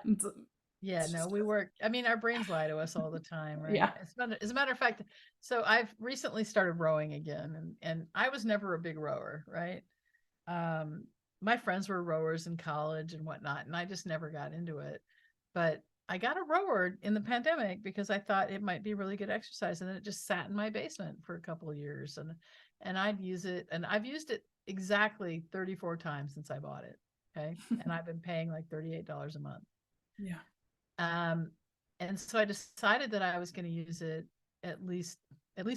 Yeah, no, we work. I mean, our brains lie to us all the time, right? Yeah. As a matter of fact, so I've recently started rowing again, and I was never a big rower, right? My friends were rowers in college and whatnot, and I just never got into it. But I got a rower in the pandemic because I thought it might be really good exercise, and then it just sat in my basement for a couple of years, and I'd use it, and I've used it exactly 34 times since I bought it. Okay, and I've been paying like $38 a month. Yeah. Um, and so I decided that I was going to use it at least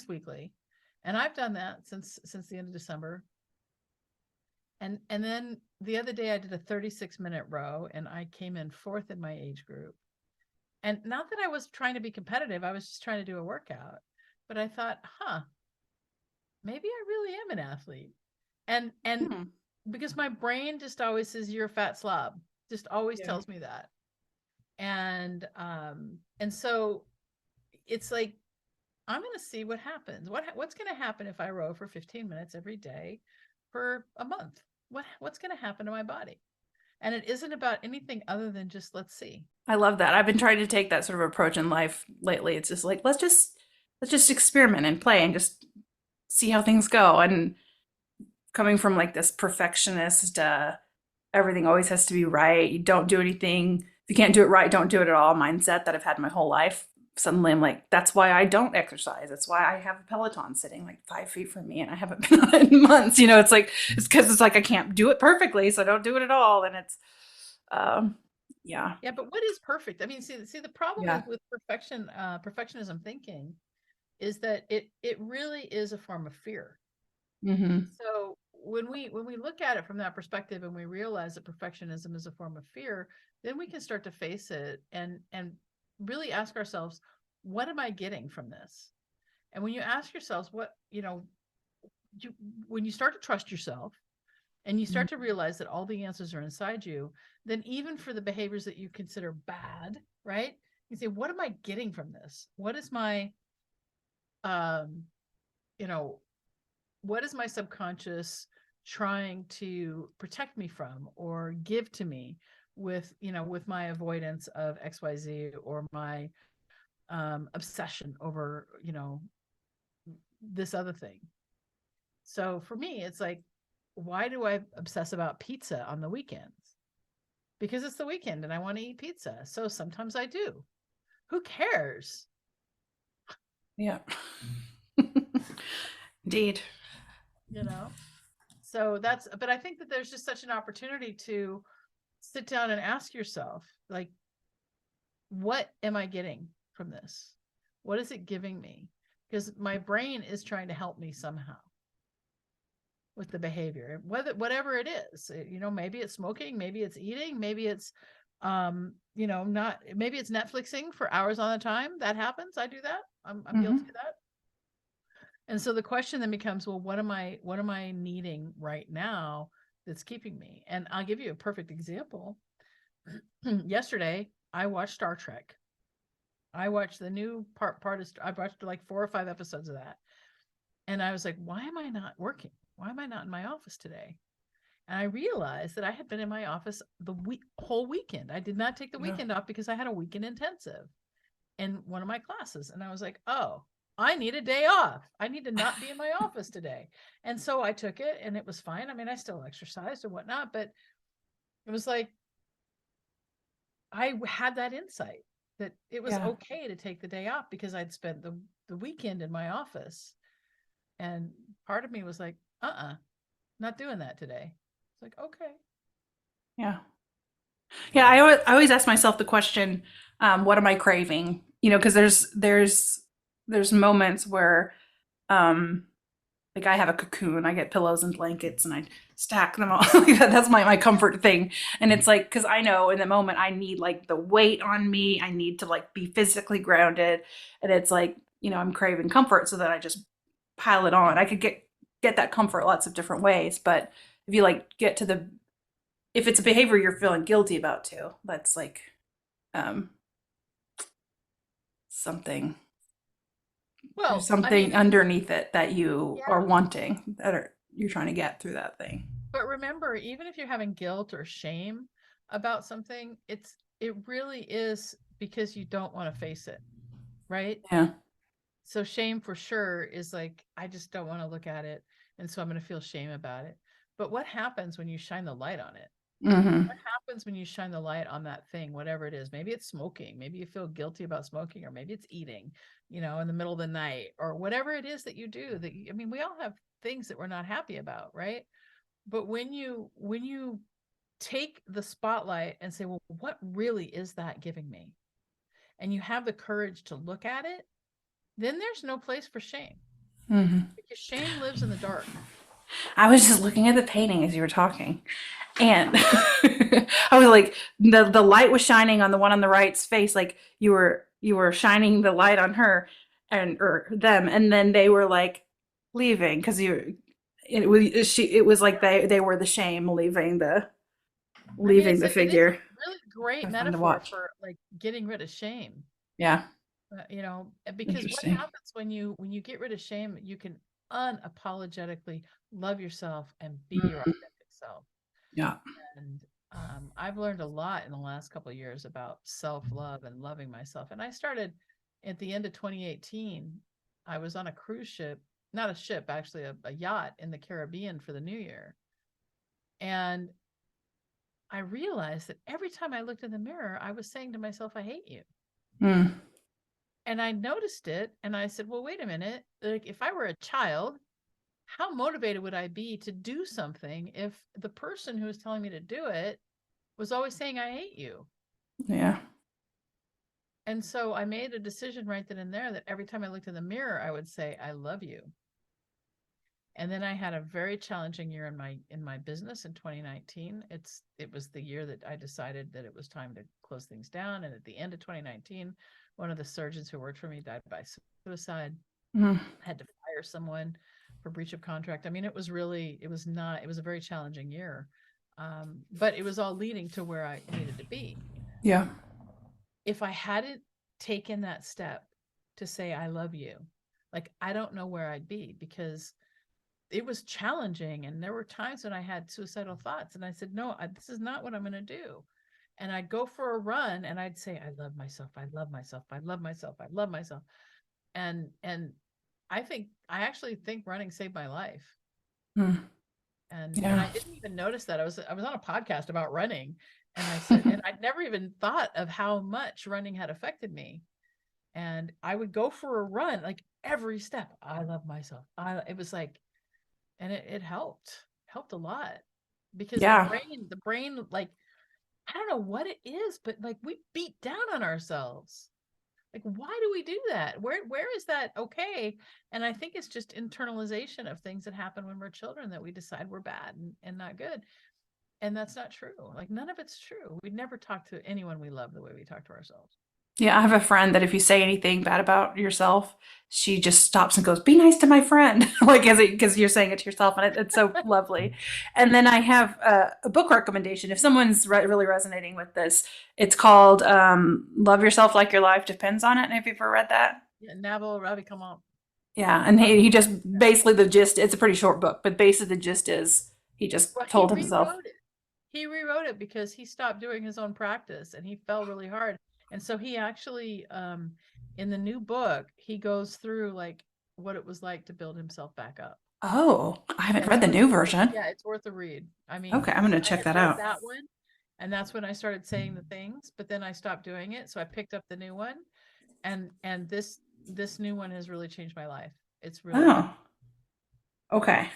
weekly, and I've done that since the end of December. And then the other day I did a 36-minute row, and I came in fourth in my age group. And not that I was trying to be competitive, I was just trying to do a workout. But I thought, maybe I really am an athlete. And because my brain just always says you're a fat slob, just always tells me that. And so it's like, I'm going to see what happens. What's going to happen if I row for 15 minutes every day for a month? What's going to happen to my body? And it isn't about anything other than just, let's see. I love that. I've been trying to take that sort of approach in life lately. It's just like let's just experiment and play and just see how things go. And coming from like this perfectionist, everything always has to be right. You don't do anything. If you can't do it right, don't do it at all mindset that I've had my whole life. Suddenly I'm like, that's why I don't exercise. That's why I have a Peloton sitting like 5 feet from me and I haven't been on it in months. It's like, it's because it's like I can't do it perfectly, so I don't do it at all. And it's, yeah. Yeah, but what is perfect? I mean, see the problem Yeah. with perfectionism thinking is that it really is a form of fear. Mm-hmm. So when we look at it from that perspective and we realize that perfectionism is a form of fear, then we can start to face it and really ask ourselves, what am I getting from this? And when you ask yourselves when you start to trust yourself and you start to realize that all the answers are inside you, then even for the behaviors that you consider bad, right? You say, what am I getting from this? What is my what is my subconscious trying to protect me from or give to me with my avoidance of XYZ or my obsession over this other thing? So for me, it's like, why do I obsess about pizza on the weekends? Because it's the weekend and I want to eat pizza. So sometimes I do. Who cares? Yeah. Indeed. So but I think that there's just such an opportunity to sit down and ask yourself, like, what am I getting from this? What is it giving me? Because my brain is trying to help me somehow with the behavior, whatever it is. Maybe it's smoking, maybe it's eating, maybe it's not, maybe it's Netflixing for hours on a time. That happens. I do that. I'm guilty of that. And so the question then becomes, well, what am I needing right now that's keeping me? And I'll give you a perfect example. Yesterday, I watched Star Trek. I watched the new I watched like 4 or 5 episodes of that. And I was like, why am I not working? Why am I not in my office today? And I realized that I had been in my office the whole weekend. I did not take the weekend off because I had a weekend intensive in one of my classes. And I was like, oh, I need a day off. I need to not be in my office today. And so I took it and it was fine. I mean, I still exercised and whatnot, but it was like, I had that insight that it was okay to take the day off because I'd spent the weekend in my office. And part of me was like, not doing that today. It's like, okay. Yeah. Yeah. I always ask myself the question, what am I craving? Because there's moments where, like I have a cocoon, I get pillows and blankets and I stack them all. That's my comfort thing. And it's like, cause I know in the moment I need like the weight on me. I need to like be physically grounded. And it's like, I'm craving comfort so that I just pile it on. I could get that comfort lots of different ways. But if you like if it's a behavior you're feeling guilty about too, that's like, something. Well, There's something underneath it that you are wanting, you're trying to get through that thing. But remember, even if you're having guilt or shame about something, it really is because you don't want to face it, right? Yeah. So shame for sure is like, I just don't want to look at it. And so I'm going to feel shame about it. But what happens when you shine the light on it? Mm-hmm. What happens when you shine the light on that thing, whatever it is? Maybe it's smoking. Maybe you feel guilty about smoking, or maybe it's eating, in the middle of the night, or whatever it is that you do we all have things that we're not happy about, right? But when you take the spotlight and say, well, what really is that giving me? And you have the courage to look at it, then there's no place for shame. Mm-hmm. Because shame lives in the dark. I was just looking at the painting as you were talking, and I was like, the light was shining on the one on the right's face, like you were shining the light on her or them, and then they were like leaving because it was like they were the shame leaving the figure. It's a really great metaphor for like getting rid of shame. Yeah. Because what happens when you get rid of shame, you can unapologetically love yourself and be your authentic self. Yeah. And I've learned a lot in the last couple of years about self-love and loving myself. And I started at the end of 2018. I was on a cruise ship, not a ship, actually a yacht in the Caribbean for the New Year. And I realized that every time I looked in the mirror, I was saying to myself, I hate you. Mm. And I noticed it and I said, well, wait a minute. Like if I were a child, how motivated would I be to do something if the person who was telling me to do it was always saying, I hate you? Yeah. And so I made a decision right then and there that every time I looked in the mirror, I would say, I love you. And then I had a very challenging year in my business in 2019. It was the year that I decided that it was time to close things down. And at the end of 2019, one of the surgeons who worked for me died by suicide. Mm-hmm. Had to fire someone for breach of contract. I mean, it was a very challenging year. But it was all leading to where I needed to be. Yeah. If I hadn't taken that step to say, I love you, like, I don't know where I'd be, because it was challenging. And there were times when I had suicidal thoughts and I said, no, this is not what I'm going to do. And I'd go for a run and I'd say, I love myself. I love myself. I love myself. I love myself. And I actually think running saved my life. Mm. And I didn't even notice that. I was on a podcast about running, and I said, and I'd never even thought of how much running had affected me. And I would go for a run, like every step. I love myself. It was like, and it helped. helped a lot, because Yeah. the brain, like, I don't know what it is, but like we beat down on ourselves. Like, why do we do that? Where is that okay? And I think it's just internalization of things that happen when we're children, that we decide we're bad and not good. And that's not true. Like, none of it's true. We'd never talk to anyone we love the way we talk to ourselves. Yeah, I have a friend that if you say anything bad about yourself, she just stops and goes, "Be nice to my friend," like because you're saying it to yourself, and it's so lovely. And then I have a book recommendation. If someone's really resonating with this, it's called "Love Yourself Like Your Life Depends on It." Have you ever read that? Yeah, Naval Ravikant. Yeah, and he just basically the gist. It's a pretty short book, but basically the gist is he just Well, he told himself, rewrote it. He rewrote it because he stopped doing his own practice and he fell really hard. And so he actually, in the new book, he goes through like what it was like to build himself back up. "Oh, I haven't It's read the worth new version." Yeah, it's worth a read. I mean, Okay, I'm gonna I check had that read out. that one, and that's when I started saying the things, but then I stopped doing it. So I picked up the new one, and this new one has really changed my life. It's really good. Oh, okay.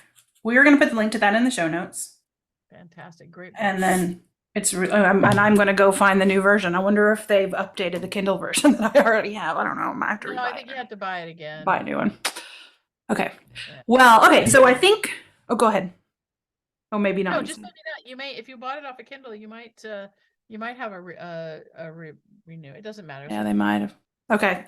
We are gonna put the link to that in the show notes. Fantastic. Great book. And then and I'm going to go find the new version. I wonder if they've updated the Kindle version that I already have. I don't know. I might have to No, I rebuy think it you or have to buy it again. buy a new one. Okay. Yeah. Well, okay. So I think. Oh, go ahead. Oh, maybe not. No, You just said. let me know. You may, if you bought it off a Kindle, you might have renew. It doesn't matter. Yeah, they might have. Okay,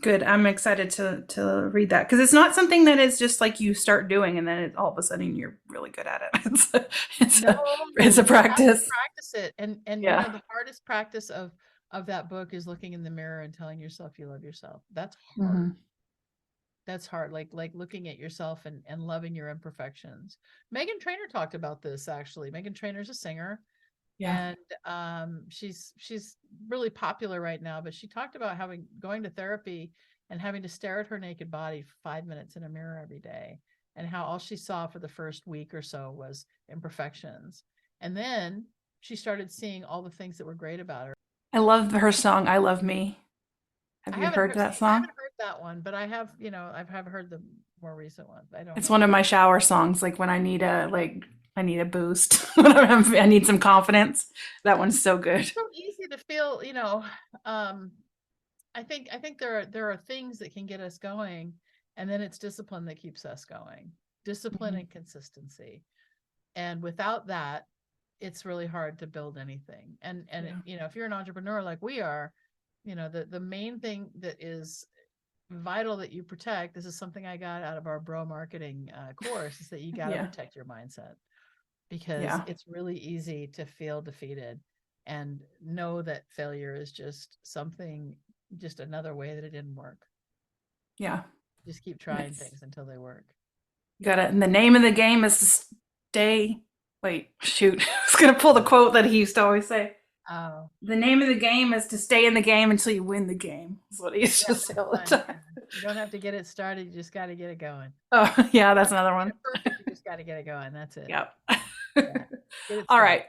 good. I'm excited to read that because it's not something that is just like you start doing and then all of a sudden you're really good at it. It's No, a, it's a you have to practice. practice it, and you Yeah. know the hardest practice of that book is looking in the mirror and telling yourself you love yourself. That's hard. Hmm. That's hard. Like looking at yourself and loving your imperfections. Megan Trainor talked about this actually. Megan Trainor's a singer, Yeah. and she's really popular right now, but she talked about going to therapy and having to stare at her naked body for 5 minutes in a mirror every day, and how all she saw for the first week or so was imperfections, and then she started seeing all the things that were great about her. I love her song. I Love Me. Have you heard that I song? haven't heard that one, but I have, have heard the more recent one. I don't It's know. one of my shower songs. Like when I need a boost. When I need some confidence. That one's so good. It's so easy to feel, I think there are things that can get us going, and then it's discipline that keeps us going. Discipline Mhm. and consistency. And without that, it's really hard to build anything. And Yeah. if you're an entrepreneur like we are, the main thing that is vital that you protect, this is something I got out of our bro marketing course, is that you got to Yeah. protect your mindset, because Yeah. it's really easy to feel defeated and know that failure is just another way that it didn't work. Yeah. Just keep And trying it's things until they work. got it. And the name of the game is to stay. Wait, shoot. I was going to pull the quote that he used to always say. Oh, The name of the game is to stay in the game until you win the game. That's what he used yeah, to say all the fun. time. You don't have to get it started. You just got to get it going. Oh, yeah, that's another Get one. it perfect. You just got to get it going. That's it. Yep. Yeah. Get it All started. right.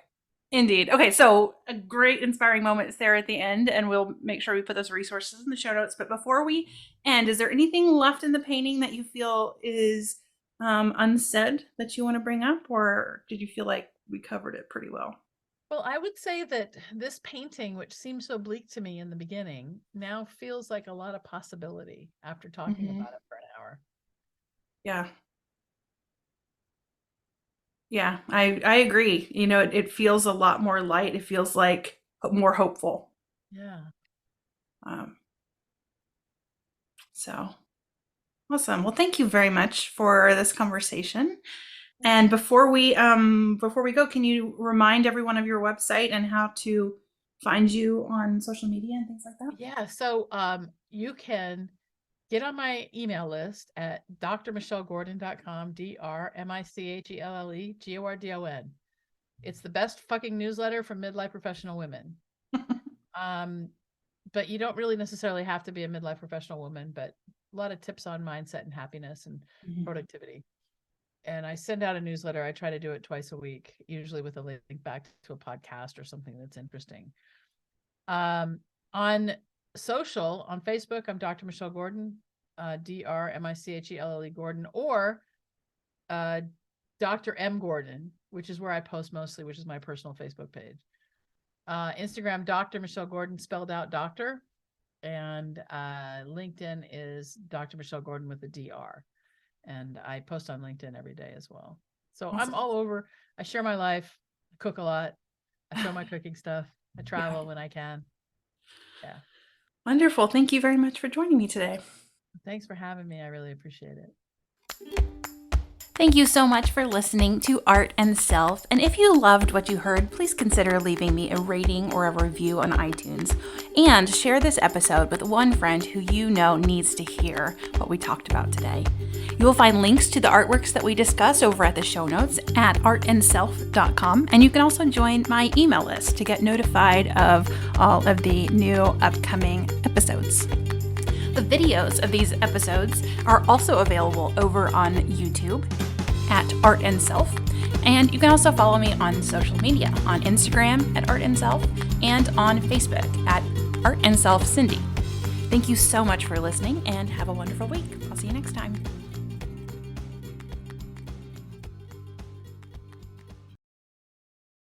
Indeed. Okay, so a great inspiring moment is there at the end, and we'll make sure we put those resources in the show notes. But before we end, is there anything left in the painting that you feel is unsaid that you want to bring up, or did you feel like we covered it pretty well? Well, I would say that this painting, which seemed so bleak to me in the beginning, now feels like a lot of possibility after talking Hmm. about it for an hour. Yeah. Yeah, I agree. It feels a lot more light. It feels like more hopeful. Yeah. Um, so awesome. Well, thank you very much for this conversation. And before we go, can you remind everyone of your website and how to find you on social media and things like that? Yeah. So you can get on my email list at drmichellegordon.com, DrMichellellegordon. It's the best fucking newsletter for midlife professional women. But you don't really necessarily have to be a midlife professional woman, but a lot of tips on mindset and happiness and Mhm. productivity. And I send out a newsletter. I try to do it twice a week, usually with a link back to a podcast or something that's interesting. On social, on Facebook, I'm Dr. Michelle Gordon, DrMichelle Gordon, or Dr. M. Gordon, which is where I post mostly, which is my personal Facebook page. Instagram, Dr. Michelle Gordon, spelled out doctor. And LinkedIn is Dr. Michelle Gordon with a DR. And I post on LinkedIn every day as well. So Awesome. I'm all over. I share my life. I cook a lot. I show my cooking stuff. I travel when I can. Yeah. Wonderful. Thank you very much for joining me today. Thanks for having me. I really appreciate it. Thank you so much for listening to Art and Self. And if you loved what you heard, please consider leaving me a rating or a review on iTunes. And share this episode with one friend who you know needs to hear what we talked about today. You will find links to the artworks that we discuss over at the show notes at artandself.com. And you can also join my email list to get notified of all of the new upcoming episodes. The videos of these episodes are also available over on YouTube at Art and Self. And you can also follow me on social media, on Instagram at Art and Self and on Facebook at Art and Self Cindy. Thank you so much for listening and have a wonderful week. I'll see you next time.